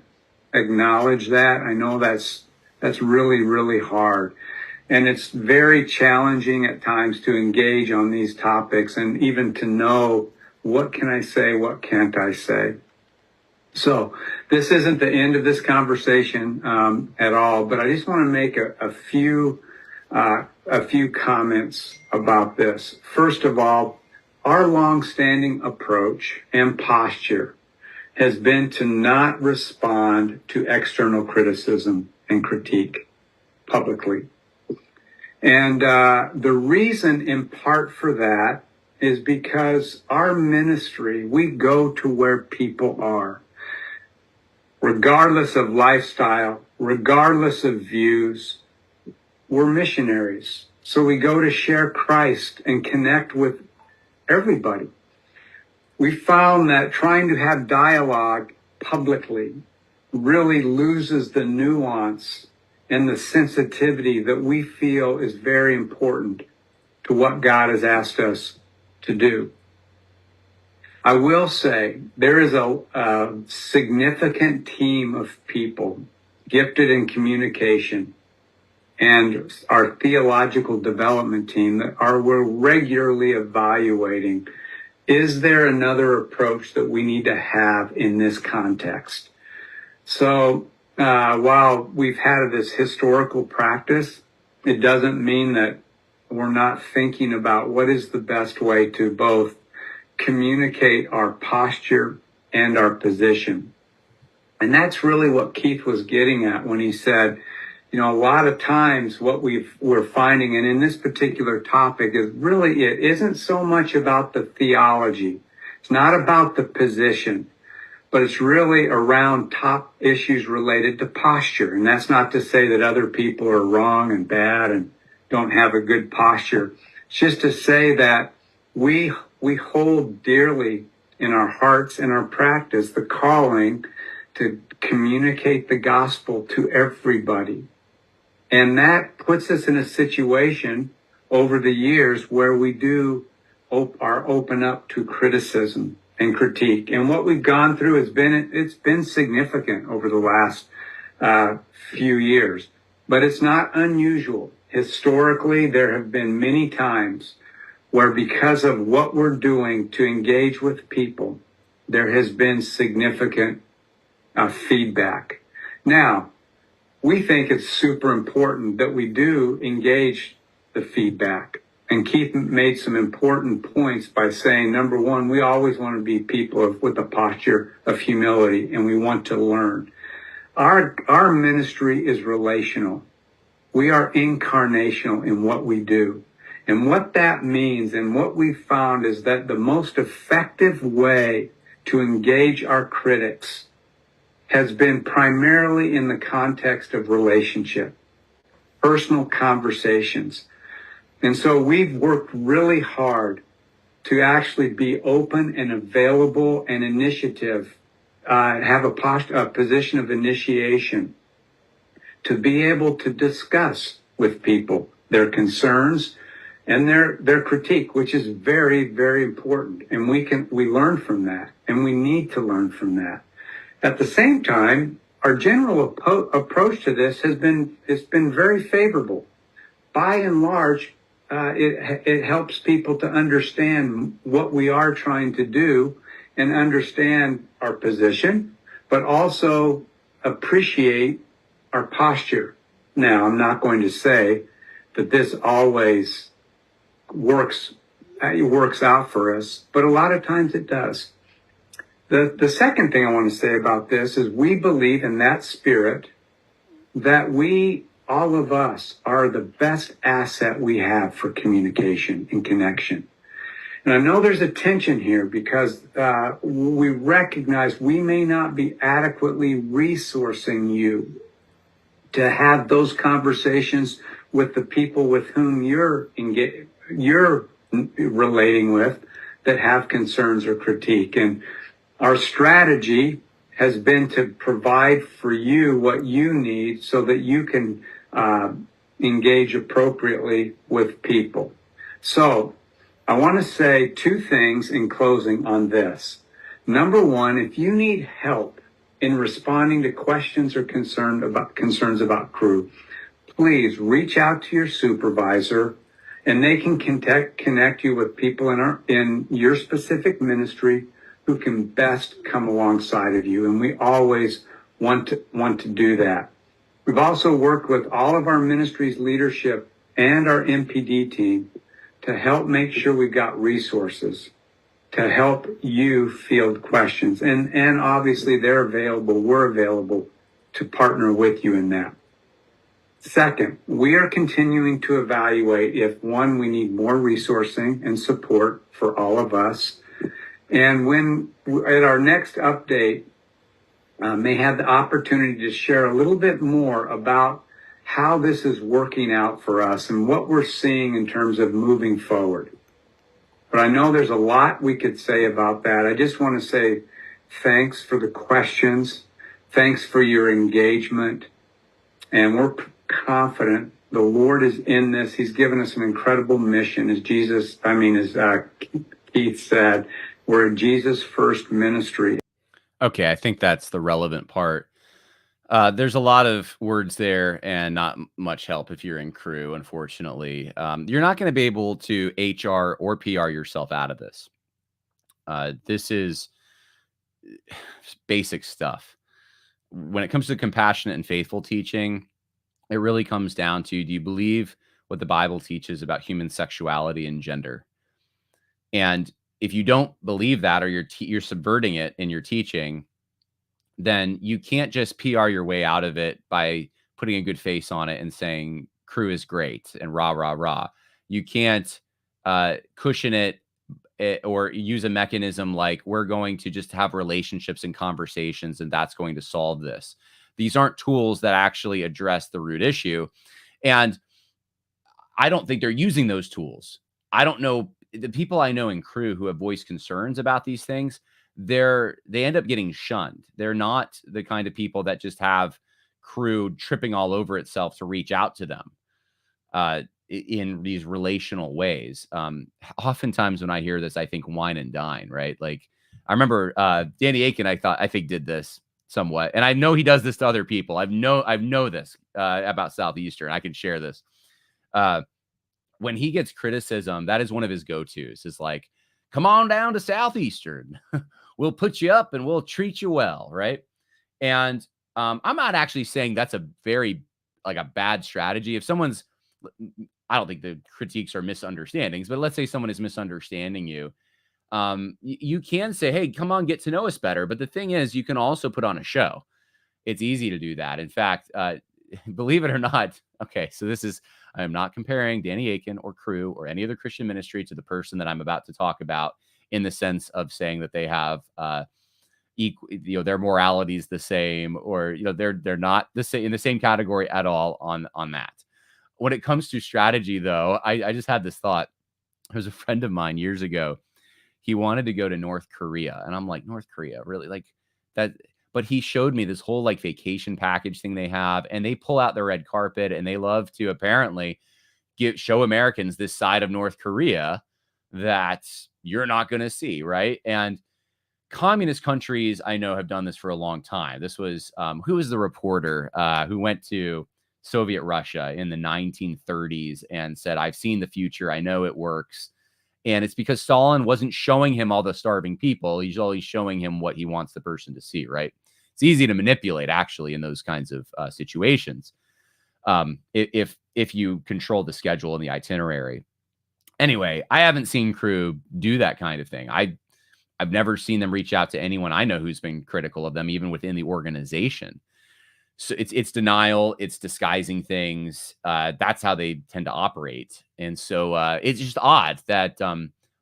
acknowledge that. I know that's really, really hard. And it's very challenging at times to engage on these topics and even to know what can I say, what can't I say. So this isn't the end of this conversation at all, but I just want to make a few comments about this. First of all, our longstanding approach and posture has been to not respond to external criticism and critique publicly. And the reason in part for that is because our ministry, we go to where people are, regardless of lifestyle, regardless of views. We're missionaries. So we go to share Christ and connect with everybody. We found that trying to have dialogue publicly really loses the nuance and the sensitivity that we feel is very important to what God has asked us to do. I will say there is a significant team of people gifted in communication and our theological development team that we're regularly evaluating. Is there another approach that we need to have in this context? So while we've had this historical practice, it doesn't mean that we're not thinking about what is the best way to both communicate our posture and our position. And that's really what Keith was getting at when he said, you know, a lot of times what we're finding, and in this particular topic, is really it isn't so much about the theology. It's not about the position, but it's really around top issues related to posture. And that's not to say that other people are wrong and bad and don't have a good posture. It's just to say that we hold dearly in our hearts and our practice the calling to communicate the gospel to everybody. And that puts us in a situation over the years where we are open up to criticism and critique. And what we've gone through it's been significant over the last few years, but it's not unusual. Historically, there have been many times where because of what we're doing to engage with people, there has been significant feedback. Now, we think it's super important that we do engage the feedback. And Keith made some important points by saying, number one, we always want to be people with a posture of humility, and we want to learn. Our ministry is relational. We are incarnational in what we do. And what that means and what we found is that the most effective way to engage our critics has been primarily in the context of relationship, personal conversations. And so we've worked really hard to actually be open and available and initiative, have a position of initiation to be able to discuss with people their concerns and their critique, which is very, very important. And we learn from that, and we need to learn from that. At the same time, our general approach to this it's been very favorable. By and large, it helps people to understand what we are trying to do and understand our position, but also appreciate our posture. Now, I'm not going to say that this always works out for us, but a lot of times it does. The second thing I want to say about this is we believe in that spirit that all of us are the best asset we have for communication and connection. And I know there's a tension here because we recognize we may not be adequately resourcing you to have those conversations with the people with whom you're relating with that have concerns or critique. And our strategy has been to provide for you what you need so that you can engage appropriately with people. So I want to say two things in closing on this. Number one, if you need help in responding to questions or concerns about crew, please reach out to your supervisor, and they can connect you with people in your specific ministry who can best come alongside of you. And we always want to do that. We've also worked with all of our ministry's leadership and our MPD team to help make sure we've got resources to help you field questions. And obviously we're available to partner with you in that. Second, we are continuing to evaluate if, one, we need more resourcing and support for all of us. And when at our next update, may have the opportunity to share a little bit more about how this is working out for us and what we're seeing in terms of moving forward. But I know there's a lot we could say about that. I just want to say thanks for the questions. Thanks for your engagement. And we're confident the Lord is in this. He's given us an incredible mission. As Keith said, we're a Jesus first ministry. Okay, I think that's the relevant part. There's a lot of words there and not much help if you're in crew, unfortunately. You're not going to be able to HR or PR yourself out of this. This is basic stuff. When it comes to compassionate and faithful teaching, it really comes down to, do you believe what the Bible teaches about human sexuality and gender? And if you don't believe that, or you're subverting it in your teaching, then you can't just PR your way out of it by putting a good face on it and saying crew is great and rah, rah, rah. You can't cushion it or use a mechanism like, we're going to just have relationships and conversations and that's going to solve this. These aren't tools that actually address the root issue. And I don't think they're using those tools. I don't know. The people I know in crew who have voiced concerns about these things, they end up getting shunned. They're not the kind of people that just have crew tripping all over itself to reach out to them in these relational ways. Oftentimes when I hear this, I think wine and dine, right? Like I remember Danny Aiken, I think did this somewhat. And I know he does this to other people. I know this about Southeastern. I can share this. When he gets criticism, that is one of his go-tos, is like, come on down to Southeastern. We'll put you up and we'll treat you well, right? And I'm not actually saying that's a bad strategy. If I don't think the critiques are misunderstandings, but let's say someone is misunderstanding you. You can say, hey, come on, get to know us better. But the thing is, you can also put on a show. It's easy to do that. In fact, believe it or not, okay, so I am not comparing Danny Aiken or Crew or any other Christian ministry to the person that I'm about to talk about in the sense of saying that they have their morality is the same, or they're not the same in the same category at all on that. When it comes to strategy, though, I just had this thought. There was a friend of mine years ago. He wanted to go to North Korea, and I'm like, North Korea, really? Like that? But he showed me this whole like vacation package thing they have, and they pull out the red carpet, and they love to apparently show Americans this side of North Korea that you're not going to see, right? And communist countries, I know, have done this for a long time. This was who was the reporter who went to Soviet Russia in the 1930s and said, "I've seen the future. I know it works." And it's because Stalin wasn't showing him all the starving people. He's always showing him what he wants the person to see, right? It's easy to manipulate, actually, in those kinds of situations, if you control the schedule and the itinerary. Anyway, I haven't seen Crew do that kind of thing. I've never seen them reach out to anyone I know who's been critical of them, even within the organization. So it's denial, it's disguising things. That's how they tend to operate. And so it's just odd that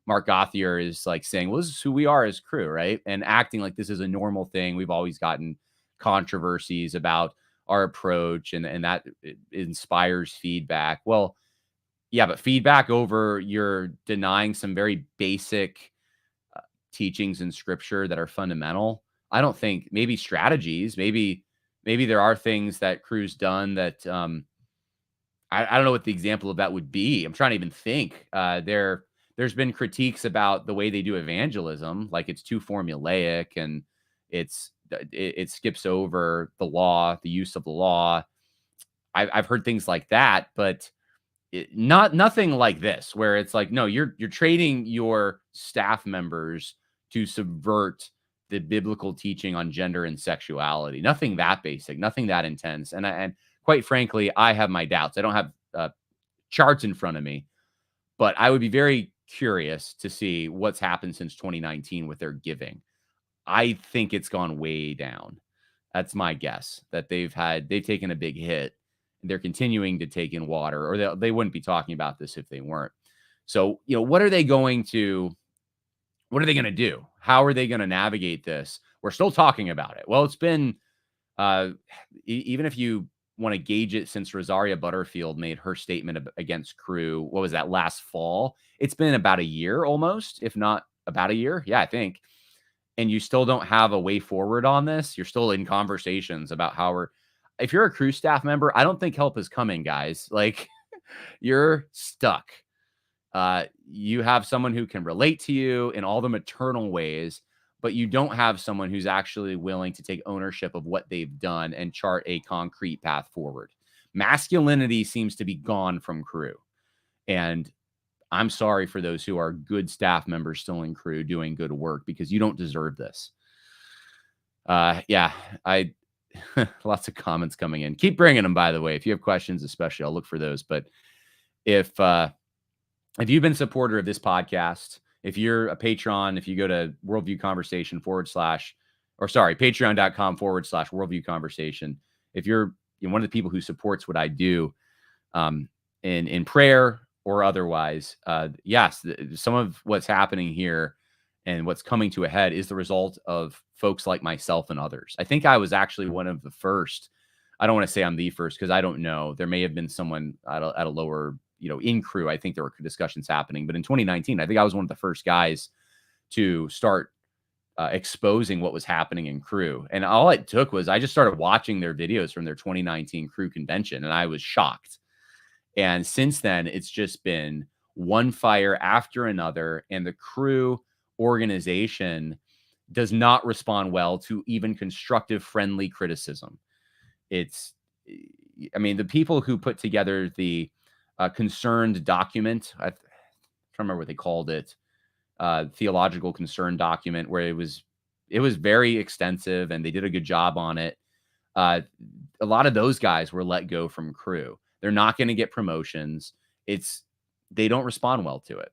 Mark Gauthier is like saying, well, this is who we are as Crew, right? And acting like this is a normal thing. We've always gotten controversies about our approach, and that it inspires feedback. Well, yeah, but feedback over you're denying some very basic teachings in scripture that are fundamental. I don't think, maybe strategies, maybe there are things that Crew's done that I don't know what the example of that would be. I'm trying to even think. There's been critiques about the way they do evangelism, like it's too formulaic and it skips over the law, the use of the law. I've heard things like that, but nothing like this, where it's like, no, you're trading your staff members to subvert the biblical teaching on gender and sexuality. Nothing that basic, nothing that intense. And quite frankly, I have my doubts. I don't have charts in front of me, but I would be very curious to see what's happened since 2019 with their giving. I think it's gone way down. That's my guess, that they've taken a big hit. They're continuing to take in water, or they wouldn't be talking about this if they weren't. So, what are they going to do? How are they going to navigate this? We're still talking about it. Well, it's been, even if you want to gauge it since Rosaria Butterfield made her statement against Crew, what was that, last fall? It's been about a year almost, if not about a year. Yeah, I think. And you still don't have a way forward on this. You're still in conversations about if you're a Crew staff member, I don't think help is coming, guys. Like, you're stuck. You have someone who can relate to you in all the maternal ways, but you don't have someone who's actually willing to take ownership of what they've done and chart a concrete path forward. Masculinity seems to be gone from Crew. And I'm sorry for those who are good staff members still in Crew doing good work, because you don't deserve this. Lots of comments coming in. Keep bringing them, by the way. If you have questions, especially, I'll look for those. But if you've been a supporter of this podcast, if you're a patron, if you go to Worldview Conversation patreon.com/worldview conversation, if you're one of the people who supports what I do in prayer or otherwise, yes, some of what's happening here and what's coming to a head is the result of folks like myself and others. I think I was actually one of the first. I don't want to say I'm the first, because I don't know. There may have been someone at a lower, in Crew. I think there were discussions happening. But in 2019, I think I was one of the first guys to start exposing what was happening in Crew. And all it took was I just started watching their videos from their 2019 Crew convention, and I was shocked. And since then, it's just been one fire after another. And the Crew organization does not respond well to even constructive, friendly criticism. The people who put together the concerned document, I can't remember what they called it, theological concern document, where it was very extensive and they did a good job on it. A lot of those guys were let go from Crew. They're not going to get promotions. They don't respond well to it.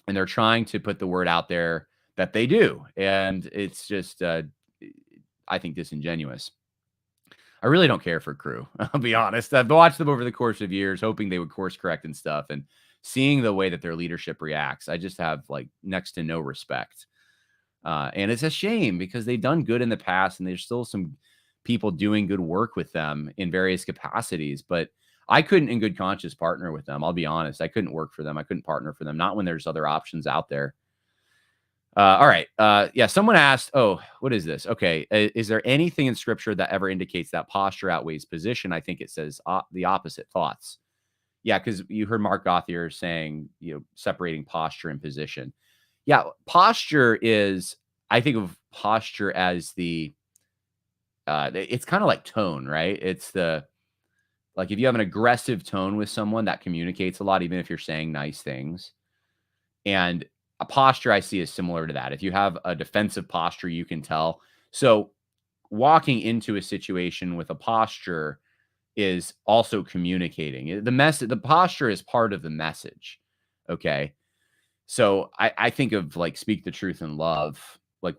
And they're trying to put the word out there that they do. And it's just, I think, disingenuous. I really don't care for Crew. I'll be honest. I've watched them over the course of years, hoping they would course correct and stuff. And seeing the way that their leadership reacts, I just have like next to no respect. And it's a shame because they've done good in the past and there's still some people doing good work with them in various capacities. But I couldn't in good conscience partner with them. I'll be honest. I couldn't work for them. I couldn't partner for them. Not when there's other options out there. All right. Yeah. Someone asked, oh, what is this? Okay. Is there anything in scripture that ever indicates that posture outweighs position? I think it says the opposite. Thoughts. Yeah. Cause you heard Mark Gauthier saying, separating posture and position. Yeah. Posture is, I think of posture as it's kind of like tone, right? It's like if you have an aggressive tone with someone that communicates a lot, even if you're saying nice things. And a posture I see is similar to that. If you have a defensive posture, you can tell. So walking into a situation with a posture is also communicating. The posture is part of the message. Okay. So I think of like speak the truth in love. Like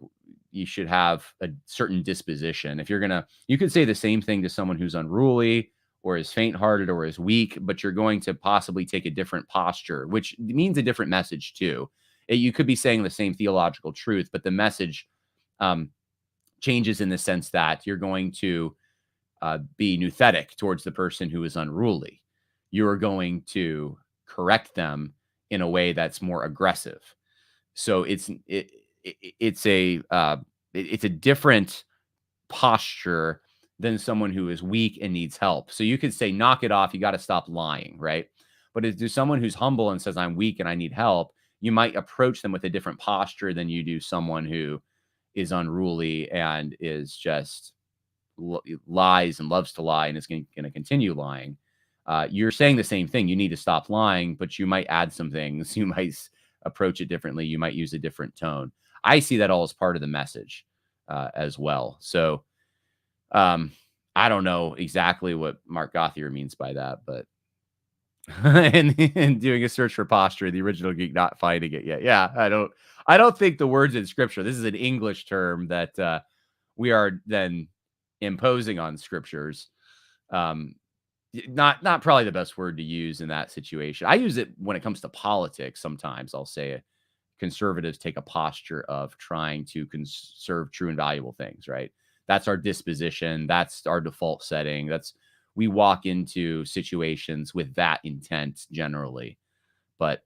you should have a certain disposition. If you could say the same thing to someone who's unruly or is faint-hearted or is weak, but you're going to possibly take a different posture, which means a different message too. You could be saying the same theological truth, but the message changes in the sense that you're going to be nouthetic towards the person who is unruly. You're going to correct them in a way that's more aggressive. So it's a different posture than someone who is weak and needs help. So you could say, knock it off. You got to stop lying, right? But to someone who's humble and says, I'm weak and I need help, you might approach them with a different posture than you do someone who is unruly and is just lies and loves to lie and is going to continue lying. You're saying the same thing. You need to stop lying, but you might add some things. You might approach it differently. You might use a different tone. I see that all as part of the message as well. So I don't know exactly what Mark Gauthier means by that, but and doing a search for posture, the original geek not finding it yet. Yeah, I don't think the words in scripture. This is an English term that we are then imposing on scriptures. Not probably the best word to use in that situation. I use it when it comes to politics. Sometimes I'll say conservatives take a posture of trying to conserve true and valuable things, right? That's our disposition. That's our default setting. We walk into situations with that intent generally. But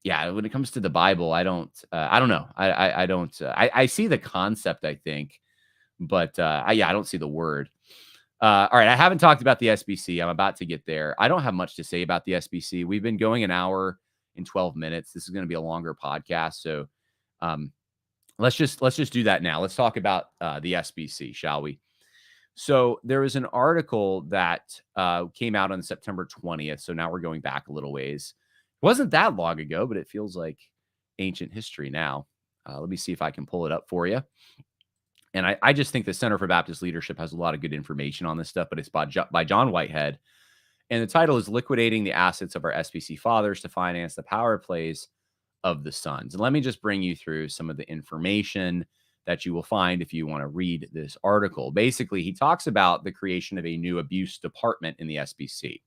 yeah, when it comes to the Bible, I don't know. I see the concept, I think, but I don't see the word. All right. I haven't talked about the SBC. I'm about to get there. I don't have much to say about the SBC. We've been going an hour and 12 minutes. This is going to be a longer podcast. So let's just do that now. Let's talk about the SBC, shall we? So there was an article that came out on September 20th. So now we're going back a little ways. It wasn't that long ago, but it feels like ancient history now. Let me see if I can pull it up for you. And I just think the Center for Baptist Leadership has a lot of good information on this stuff, but it's by John Whitehead. And the title is Liquidating the Assets of Our SBC Fathers to Finance the Power Plays of the Sons. And let me just bring you through some of the information that you will find if you want to read this article. Basically, he talks about the creation of a new abuse department in the SBC.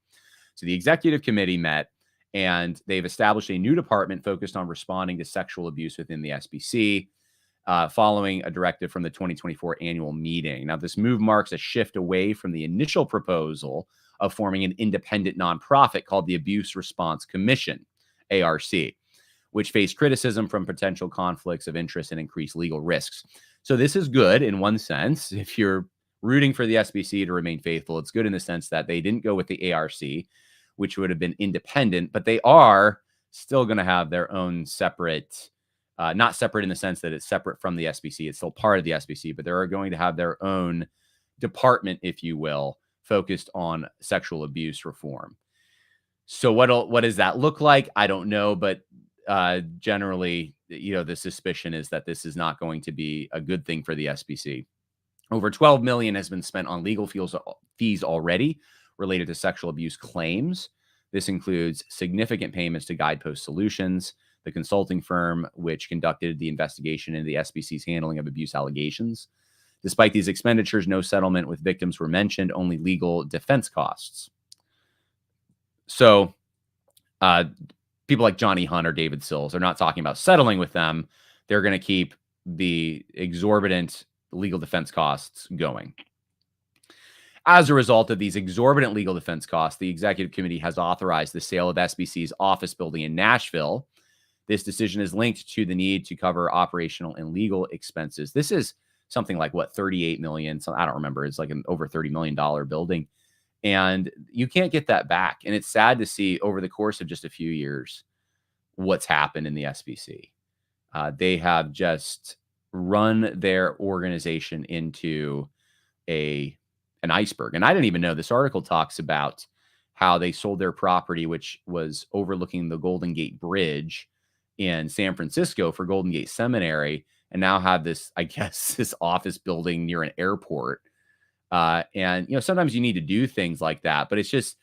So the executive committee met and they've established a new department focused on responding to sexual abuse within the SBC. Following a directive from the 2024 annual meeting. Now, this move marks a shift away from the initial proposal of forming an independent nonprofit called the Abuse Response Commission, ARC, which faced criticism from potential conflicts of interest and increased legal risks. So this is good in one sense. If you're rooting for the SBC to remain faithful, it's good in the sense that they didn't go with the ARC, which would have been independent, but they are still going to have their own separate not separate in the sense that it's separate from the SBC. It's still part of the SBC, but they're going to have their own department, if you will, focused on sexual abuse reform. So what does that look like? I don't know, but generally, the suspicion is that this is not going to be a good thing for the SBC. Over $12 million has been spent on legal fees already related to sexual abuse claims. This includes significant payments to Guidepost Solutions, the consulting firm which conducted the investigation into the SBC's handling of abuse allegations. Despite these expenditures, no settlement with victims were mentioned, only legal defense costs. So people like Johnny Hunt or David Sills are not talking about settling with them. They're going to keep the exorbitant legal defense costs going. As a result of these exorbitant legal defense costs, the executive committee has authorized the sale of SBC's office building in Nashville. This decision is linked to the need to cover operational and legal expenses. This is something like, what, $38 million? So I don't remember. It's like an over $30 million building. And you can't get that back. And it's sad to see over the course of just a few years what's happened in the SBC. They have just run their organization into an iceberg. And I didn't even know this article talks about how they sold their property, which was overlooking the Golden Gate Bridge in San Francisco for Golden Gate Seminary, and now have this, I guess, this office building near an airport. And, sometimes you need to do things like that, but it's just,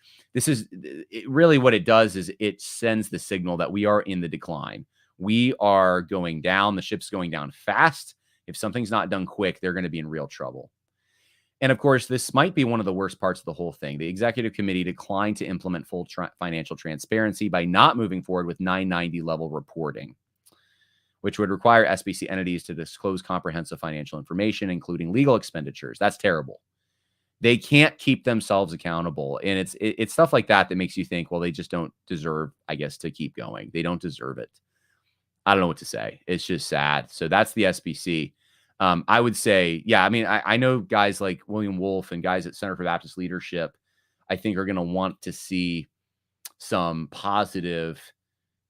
really what it does is it sends the signal that we are in the decline. We are going down. The ship's going down fast. If something's not done quick, they're going to be in real trouble. And of course, this might be one of the worst parts of the whole thing. The executive committee declined to implement full financial transparency by not moving forward with 990 level reporting, which would require SBC entities to disclose comprehensive financial information, including legal expenditures. That's terrible. They can't keep themselves accountable. And it's stuff like that that makes you think, well, they just don't deserve, I guess, to keep going. They don't deserve it. I don't know what to say. It's just sad. So that's the SBC. I would say, yeah, I mean, I know guys like William Wolf and guys at Center for Baptist Leadership, I think are going to want to see some positive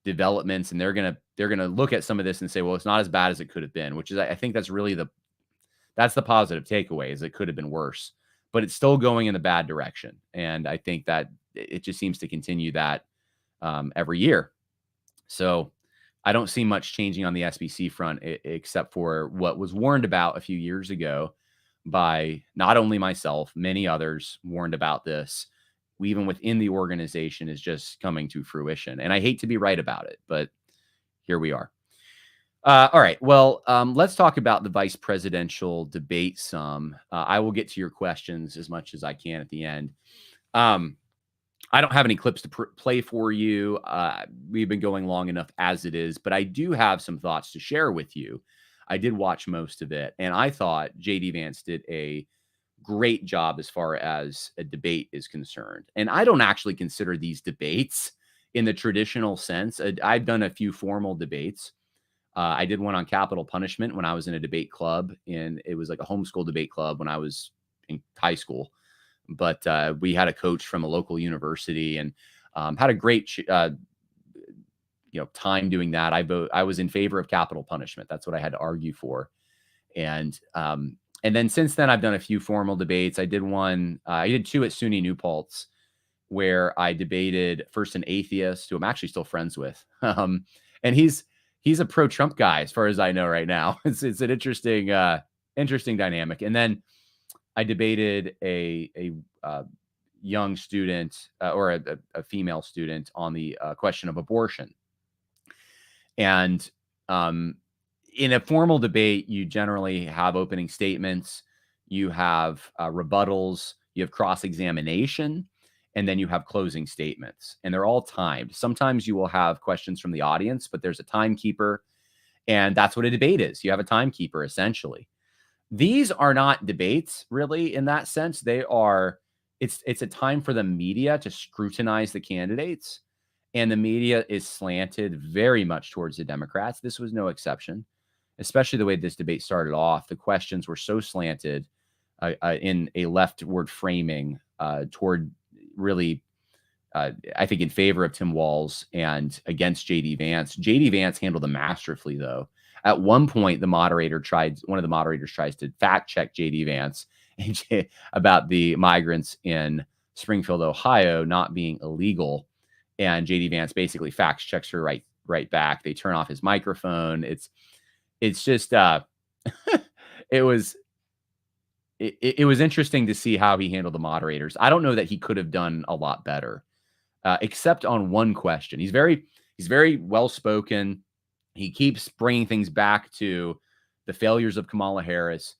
developments, and they're going to look at some of this and say, well, it's not as bad as it could have been, which is, I think that's really that's the positive takeaway, is it could have been worse, but it's still going in the bad direction. And I think that it just seems to continue that every year. So I don't see much changing on the SBC front, except for what was warned about a few years ago by not only myself, many others warned about this, even within the organization, is just coming to fruition. And I hate to be right about it, but here we are. All right. Well, let's talk about the vice presidential debate some. I will get to your questions as much as I can at the end. I don't have any clips to play for you. We've been going long enough as it is, but I do have some thoughts to share with you. I did watch most of it, and I thought J.D. Vance did a great job as far as a debate is concerned. And I don't actually consider these debates in the traditional sense. I've done a few formal debates. I did one on capital punishment when I was in a debate club, and it was like a homeschool debate club when I was in high school. But we had a coach from a local university, and had a great time doing that. I was in favor of capital punishment. That's what I had to argue for. And then since then, I've done a few formal debates. I did two at SUNY New Paltz, where I debated first an atheist who I'm actually still friends with. And he's a pro-Trump guy, as far as I know right now. It's an interesting dynamic. And then I debated a young student or a female student on the question of abortion. And in a formal debate, you generally have opening statements, you have rebuttals, you have cross-examination, and then you have closing statements. And they're all timed. Sometimes you will have questions from the audience, but there's a timekeeper. And that's what a debate is. You have a timekeeper, essentially. These are not debates, really, in that sense. It's a time for the media to scrutinize the candidates, and the media is slanted very much towards the Democrats. This was no exception, especially the way this debate started off. The questions were so slanted in a leftward framing toward really, I think, in favor of Tim Walz and against J.D. Vance. J.D. Vance handled them masterfully, though. At one point, one of the moderators tries to fact check J.D. Vance about the migrants in Springfield, Ohio, not being illegal. And J.D. Vance basically fact checks her right back. They turn off his microphone. It's just, it was interesting to see how he handled the moderators. I don't know that he could have done a lot better, except on one question. He's very well-spoken. He keeps bringing things back to the failures of Kamala Harris.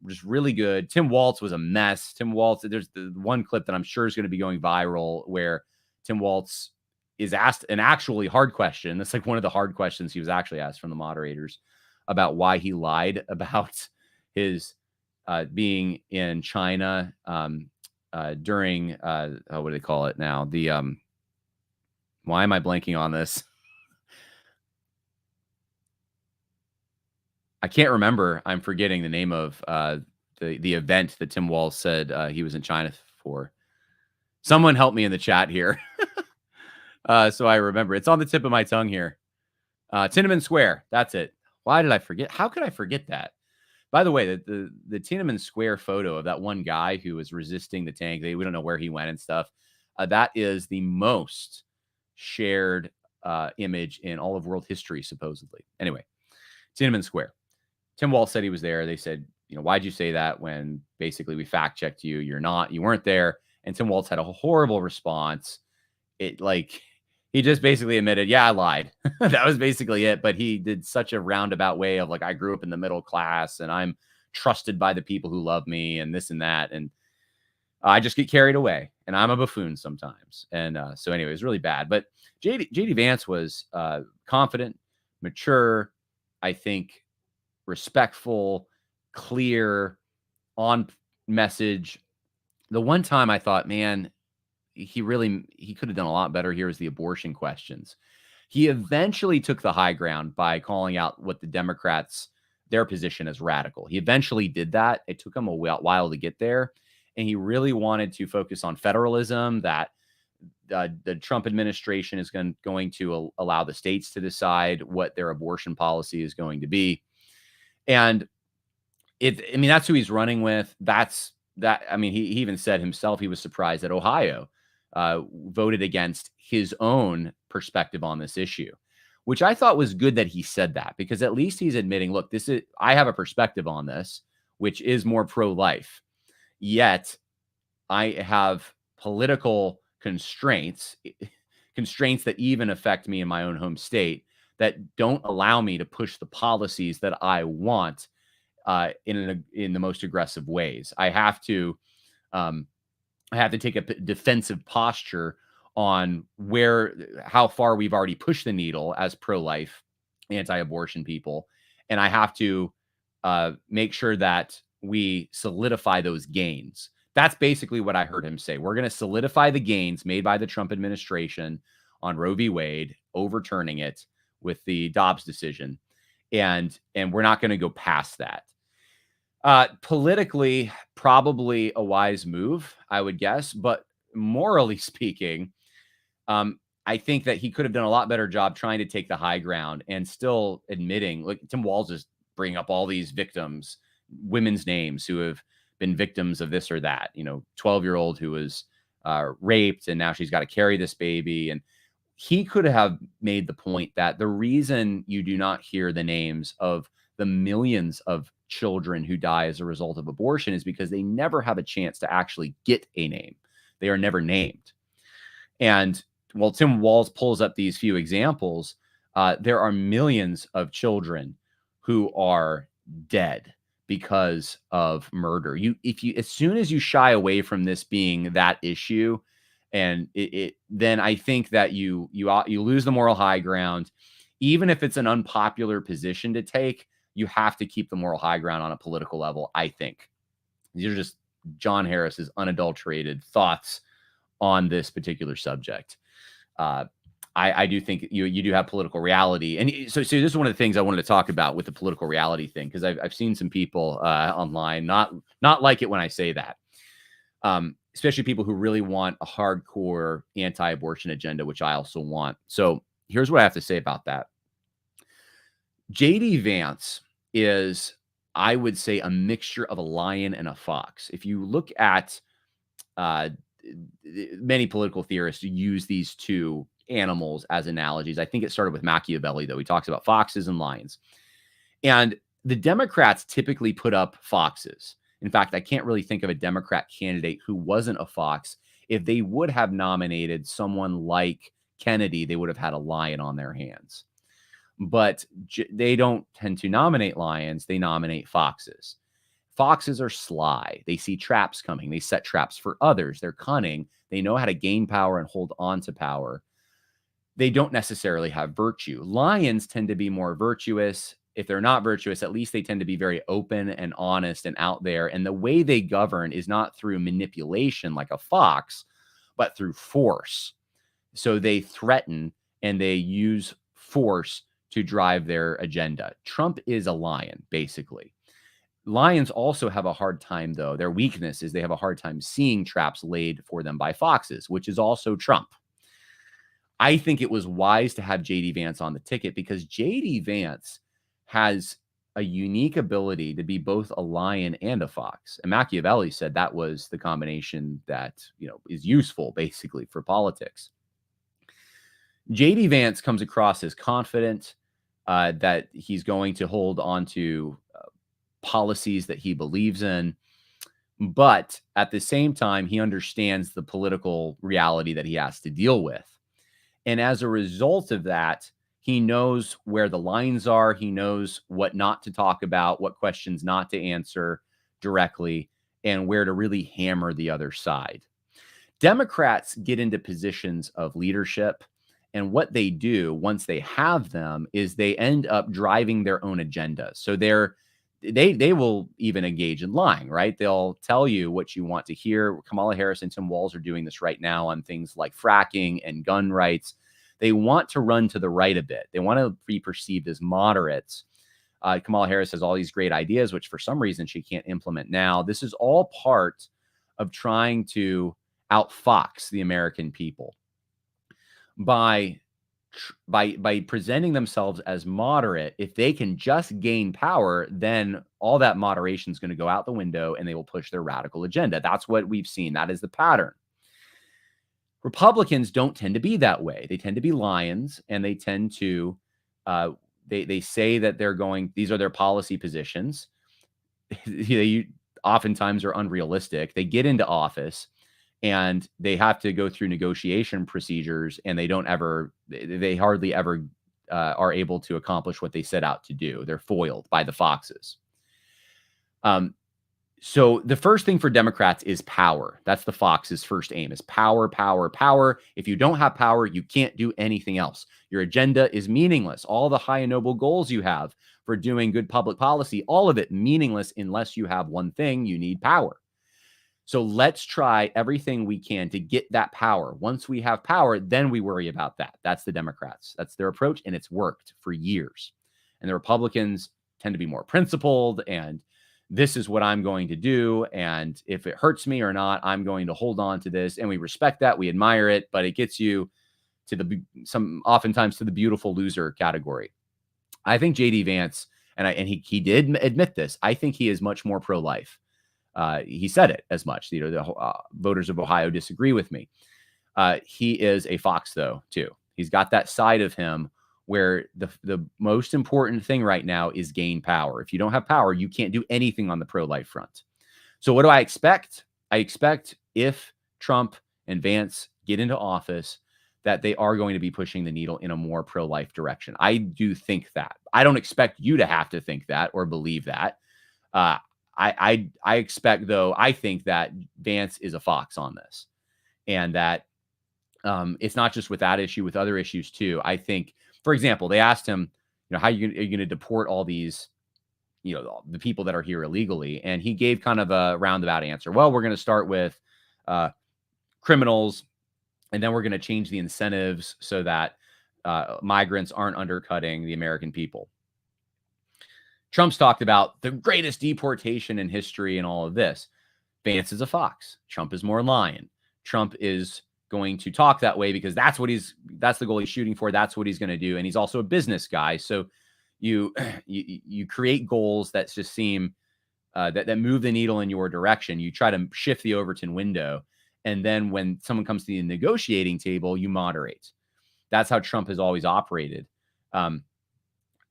Just really good. Tim Walz was a mess. Tim Walz, there's the one clip that I'm sure is going to be going viral where Tim Walz is asked an actually hard question. That's like one of the hard questions he was actually asked from the moderators about why he lied about his being in China during what do they call it now? The why am I blanking on this? I can't remember. I'm forgetting the name of the event that Tim Walz said he was in China for. Someone help me in the chat here. So I remember. It's on the tip of my tongue here. Tiananmen Square. That's it. Why did I forget? How could I forget that? By the way, the Tiananmen Square photo of that one guy who was resisting the tank, we don't know where he went and stuff. That is the most shared image in all of world history, supposedly. Anyway, Tiananmen Square. Tim Walz said he was there. They said, why'd you say that when basically we fact checked you? You weren't there. And Tim Walz had a horrible response. He just basically admitted, yeah, I lied. That was basically it. But he did such a roundabout way of I grew up in the middle class and I'm trusted by the people who love me and this and that. And I just get carried away and I'm a buffoon sometimes. And so anyway, it was really bad. But JD Vance was confident, mature, I think respectful, clear, on message. The one time I thought, man, he could have done a lot better here is the abortion questions. He eventually took the high ground by calling out what the Democrats, their position as radical. He eventually did that. It took him a while to get there. And he really wanted to focus on federalism, that the Trump administration is going to allow the states to decide what their abortion policy is going to be. And that's who he's running with. He even said himself he was surprised that Ohio voted against his own perspective on this issue, which I thought was good that he said that, because at least he's admitting, look, I have a perspective on this, which is more pro-life, yet I have political constraints that even affect me in my own home state that don't allow me to push the policies that I want in the most aggressive ways. I have to take a defensive posture on how far we've already pushed the needle as pro-life, anti-abortion people, and I have to make sure that we solidify those gains. That's basically what I heard him say. We're going to solidify the gains made by the Trump administration on Roe v. Wade, overturning it with the Dobbs decision. And we're not going to go past that. Politically, probably a wise move, I would guess. But morally speaking, I think that he could have done a lot better job trying to take the high ground and still admitting, like Tim Walz is bringing up all these victims, women's names who have been victims of this or that, 12-year-old who was raped and now she's got to carry this baby. And he could have made the point that the reason you do not hear the names of the millions of children who die as a result of abortion is because they never have a chance to actually get a name. They are never named. And while Tim Walz pulls up these few examples, there are millions of children who are dead because of murder. As soon as you shy away from this being that issue, and then I think that you lose the moral high ground. Even if it's an unpopular position to take, you have to keep the moral high ground on a political level. I think these are just John Harris's unadulterated thoughts on this particular subject. I do think you do have political reality, and so this is one of the things I wanted to talk about with the political reality thing, because I've seen some people online not like it when I say that. Especially people who really want a hardcore anti-abortion agenda, which I also want. So here's what I have to say about that. JD Vance is, I would say, a mixture of a lion and a fox. If you look at many political theorists use these two animals as analogies. I think it started with Machiavelli, though. He talks about foxes and lions. And the Democrats typically put up foxes. In fact, I can't really think of a Democrat candidate who wasn't a fox. If they would have nominated someone like Kennedy, they would have had a lion on their hands. But they don't tend to nominate lions. They nominate foxes. Foxes are sly. They see traps coming. They set traps for others. They're cunning. They know how to gain power and hold on to power. They don't necessarily have virtue. Lions tend to be more virtuous. If they're not virtuous, at least they tend to be very open and honest and out there. And the way they govern is not through manipulation like a fox, but through force. So they threaten and they use force to drive their agenda. Trump is a lion, basically. Lions also have a hard time, though. Their weakness is they have a hard time seeing traps laid for them by foxes, which is also Trump. I think it was wise to have JD Vance on the ticket because JD Vance has a unique ability to be both a lion and a fox. And Machiavelli said that was the combination that, is useful basically for politics. JD Vance comes across as confident that he's going to hold on to policies that he believes in. But at the same time, he understands the political reality that he has to deal with. And as a result of that, he knows where the lines are. He knows what not to talk about, what questions not to answer directly, and where to really hammer the other side. Democrats get into positions of leadership, and what they do once they have them is they end up driving their own agenda. So they will even engage in lying, right? They'll tell you what you want to hear. Kamala Harris and Tim Walz are doing this right now on things like fracking and gun rights. They want to run to the right a bit. They want to be perceived as moderates. Kamala Harris has all these great ideas, which for some reason she can't implement now. This is all part of trying to outfox the American people by presenting themselves as moderate. If they can just gain power, then all that moderation is going to go out the window and they will push their radical agenda. That's what we've seen. That is the pattern. Republicans don't tend to be that way. They tend to be lions, and they tend to, they say that these are their policy positions. They oftentimes are unrealistic. They get into office and they have to go through negotiation procedures, and they hardly ever are able to accomplish what they set out to do. They're foiled by the foxes. So the first thing for Democrats is power. That's the fox's first aim, is power, power, power. If you don't have power, you can't do anything else. Your agenda is meaningless. All the high and noble goals you have for doing good public policy, all of it meaningless unless you have one thing: you need power. So let's try everything we can to get that power. Once we have power, then we worry about that. That's the Democrats. That's their approach, and it's worked for years. And the Republicans tend to be more principled, and this is what I'm going to do. And if it hurts me or not, I'm going to hold on to this. And we respect that. We admire it, but it gets you to oftentimes to the beautiful loser category. I think JD Vance, and he did admit this, I think he is much more pro-life. He said it as much. The voters of Ohio disagree with me. He is a fox, though, too. He's got that side of him where the most important thing right now is gain power. If you don't have power, you can't do anything on the pro-life front. So what do I expect? I expect if Trump and Vance get into office, that they are going to be pushing the needle in a more pro-life direction. I do think that. I don't expect you to have to think that or believe that. I expect, though, I think that Vance is a fox on this, and that it's not just with that issue, with other issues too. I think, for example, they asked him, how are you going to deport all these, the people that are here illegally? And he gave kind of a roundabout answer. Well, we're going to start with criminals, and then we're going to change the incentives so that migrants aren't undercutting the American people. Trump's talked about the greatest deportation in history and all of this. Vance is a fox. Trump is more lion. Trump is going to talk that way because that's the goal he's shooting for. That's what he's going to do. And he's also a business guy. So you create goals that just seem that move the needle in your direction. You try to shift the Overton window. And then when someone comes to the negotiating table, you moderate. That's how Trump has always operated.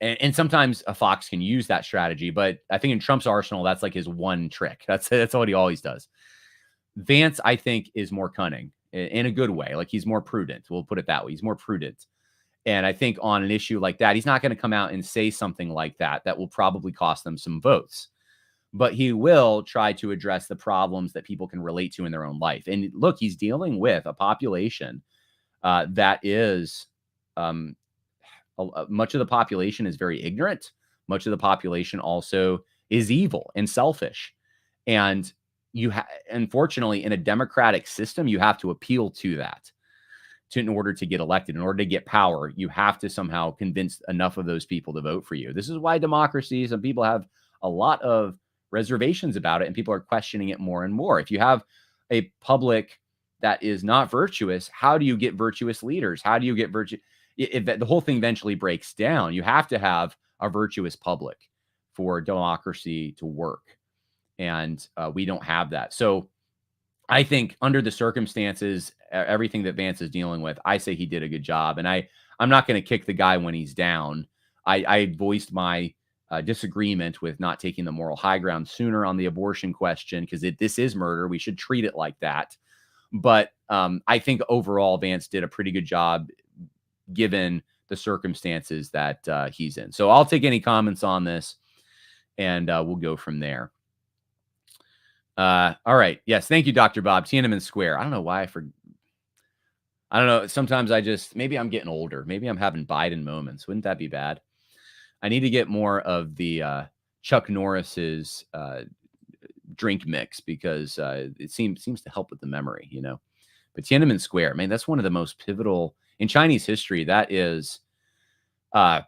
And sometimes a fox can use that strategy, but I think in Trump's arsenal, that's like his one trick. That's what he always does. Vance, I think, is more cunning in a good way. Like, he's more prudent. We'll put it that way. He's more prudent. And I think on an issue like that, he's not going to come out and say something like that will probably cost them some votes. but he will try to address the problems that people can relate to in their own life. And look, he's dealing with a population that is much of the population is very ignorant. Much of the population also is evil and selfish. And unfortunately, in a democratic system, you have to appeal to that in order to get elected. In order to get power, you have to somehow convince enough of those people to vote for you. This is why democracy, some people have a lot of reservations about it, and people are questioning it more and more. If you have a public that is not virtuous, how do you get virtuous leaders? How do you get the whole thing eventually breaks down. You have to have a virtuous public for democracy to work. And we don't have that. So I think under the circumstances, everything that Vance is dealing with, I say he did a good job. And I'm not going to kick the guy when he's down. I voiced my disagreement with not taking the moral high ground sooner on the abortion question, because this is murder. We should treat it like that. But I think overall, Vance did a pretty good job given the circumstances that he's in. So I'll take any comments on this, and we'll go from there. All right. Yes. Thank you, Dr. Bob. Tiananmen Square. I don't know why I don't know. Sometimes maybe I'm getting older. Maybe I'm having Biden moments. Wouldn't that be bad? I need to get more of the Chuck Norris's drink mix, because it seems to help with the memory, But Tiananmen Square, man, that's one of the most pivotal in Chinese history. That is, I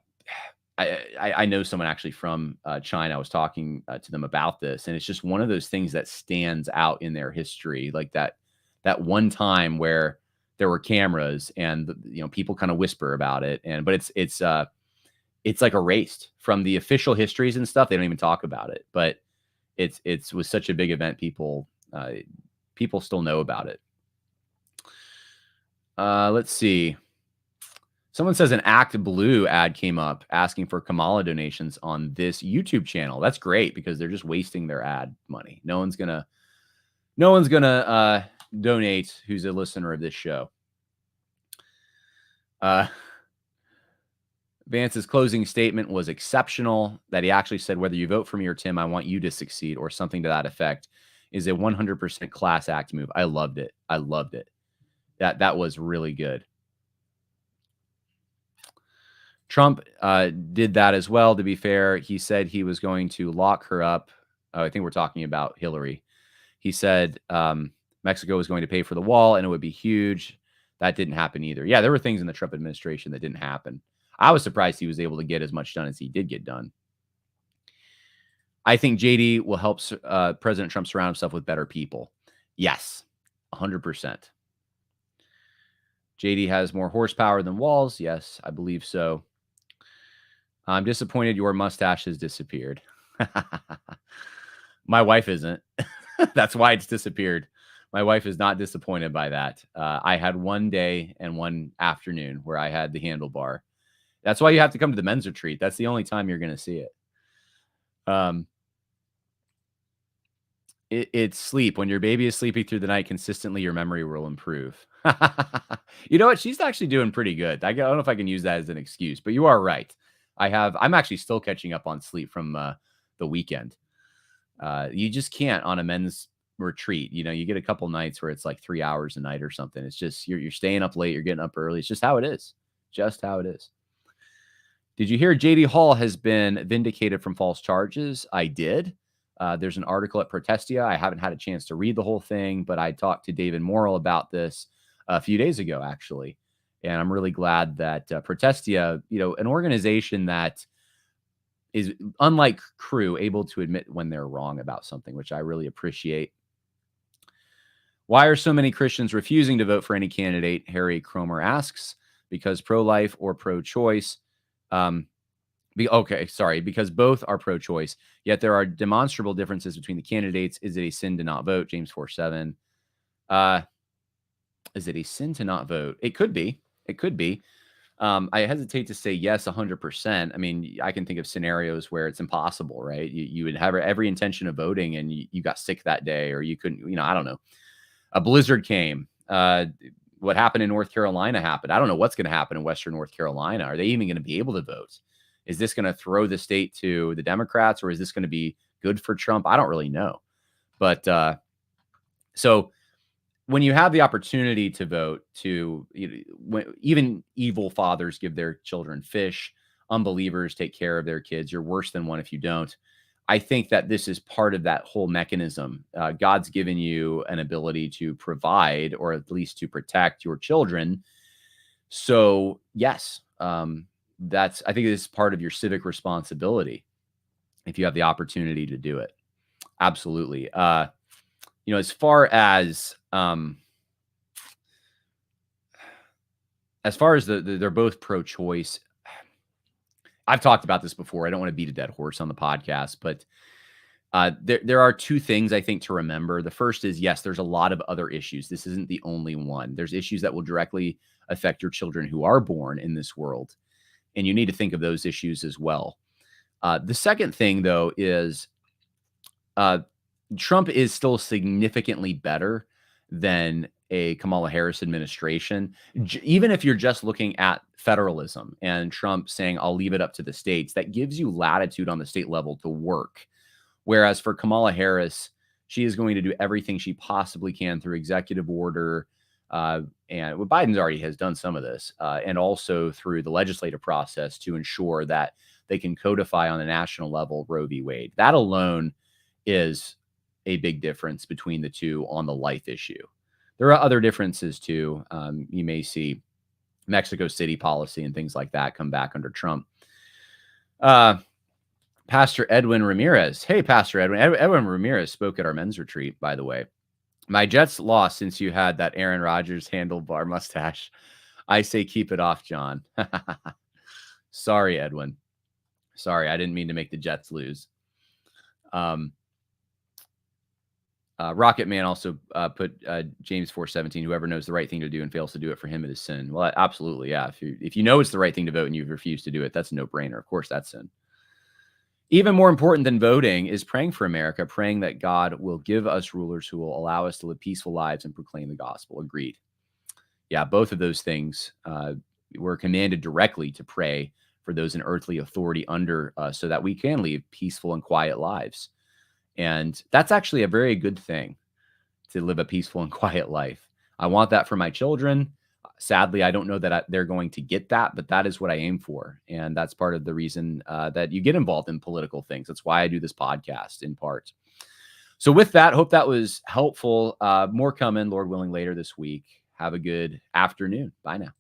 know someone actually from China. I was talking to them about this, and it's just one of those things that stands out in their history, like that one time where there were cameras and people kind of whisper about it, but it's like erased from the official histories and stuff. They don't even talk about it, but it was such a big event. People still know about it. Let's see. Someone says an Act Blue ad came up asking for Kamala donations on this YouTube channel. That's great, because they're just wasting their ad money. No one's gonna donate who's a listener of this show. Vance's closing statement was exceptional. That he actually said, "Whether you vote for me or Tim, I want you to succeed," or something to that effect, is a 100% class act move. I loved it. That was really good. Trump did that as well, to be fair. He said he was going to lock her up. Oh, I think we're talking about Hillary. He said Mexico was going to pay for the wall, and it would be huge. That didn't happen either. Yeah, there were things in the Trump administration that didn't happen. I was surprised he was able to get as much done as he did get done. I think JD will help President Trump surround himself with better people. Yes, 100%. JD has more horsepower than Walz. Yes, I believe so. I'm disappointed your mustache has disappeared. My wife isn't. That's why it's disappeared. My wife is not disappointed by that. I had one day and one afternoon where I had the handlebar. That's why you have to come to the men's retreat. That's the only time you're going to see it. It's sleep. When your baby is sleeping through the night consistently, your memory will improve. You know what? She's actually doing pretty good. I don't know if I can use that as an excuse, but you are right. I'm actually still catching up on sleep from the weekend. You just can't on a men's retreat. You get a couple nights where it's like 3 hours a night or something. It's just you're staying up late, you're getting up early. It's just how it is. Just how it is. Did you hear JD Hall has been vindicated from false charges? I did. There's an article at Protestia. I haven't had a chance to read the whole thing, but I talked to David Morrill about this a few days ago, actually. And I'm really glad that Protestia, an organization that is, unlike Crew, able to admit when they're wrong about something, which I really appreciate. Why are so many Christians refusing to vote for any candidate? Harry Cromer asks. Because pro-life or pro-choice. Because both are pro-choice, yet there are demonstrable differences between the candidates. Is it a sin to not vote? James 4:7. Is it a sin to not vote? It could be. It could be. I hesitate to say yes 100%. I mean, I can think of scenarios where it's impossible, right? You would have every intention of voting and you got sick that day, or you couldn't, I don't know. A blizzard came. What happened in North Carolina happened. I don't know what's going to happen in Western North Carolina. Are they even going to be able to vote? Is this going to throw the state to the Democrats, or is this going to be good for Trump? I don't really know. But so when you have the opportunity to vote, even evil fathers give their children fish, unbelievers take care of their kids. You're worse than one if you don't. I think that this is part of that whole mechanism. God's given you an ability to provide, or at least to protect your children. So yes, I think this is part of your civic responsibility if you have the opportunity to do it. Absolutely. As far as they're both pro-choice. I've talked about this before. I don't want to beat a dead horse on the podcast, but there are two things I think to remember. The first is, yes, there's a lot of other issues. This isn't the only one. There's issues that will directly affect your children who are born in this world, and you need to think of those issues as well. The second thing, though, is Trump is still significantly better than a Kamala Harris administration. Even if you're just looking at federalism and Trump saying, I'll leave it up to the states, that gives you latitude on the state level to work. Whereas for Kamala Harris, she is going to do everything she possibly can through executive order. And Biden's already has done some of this, and also through the legislative process to ensure that they can codify on a national level Roe v. Wade. That alone is a big difference between the two on the life issue. There are other differences too. You may see Mexico City policy and things like that come back under Trump. Pastor Edwin Ramirez. Hey, Pastor Edwin. Edwin Ramirez spoke at our men's retreat, by the way. My Jets lost since you had that Aaron Rodgers handlebar mustache. I say keep it off, John. Sorry, Edwin. Sorry, I didn't mean to make the Jets lose. Rocket Man also put James 4:17. Whoever knows the right thing to do and fails to do it, for him it is sin. Well, absolutely, yeah. If you know it's the right thing to vote and you refuse to do it, that's a no-brainer. Of course, that's sin. Even more important than voting is praying for America, praying that God will give us rulers who will allow us to live peaceful lives and proclaim the gospel. Agreed. Yeah, both of those things we're commanded directly to pray for those in earthly authority under us so that we can live peaceful and quiet lives. And that's actually a very good thing, to live a peaceful and quiet life. I want that for my children. Sadly, I don't know that they're going to get that, but that is what I aim for. And that's part of the reason that you get involved in political things. That's why I do this podcast in part. So with that, hope that was helpful. More coming, Lord willing, later this week. Have a good afternoon. Bye now.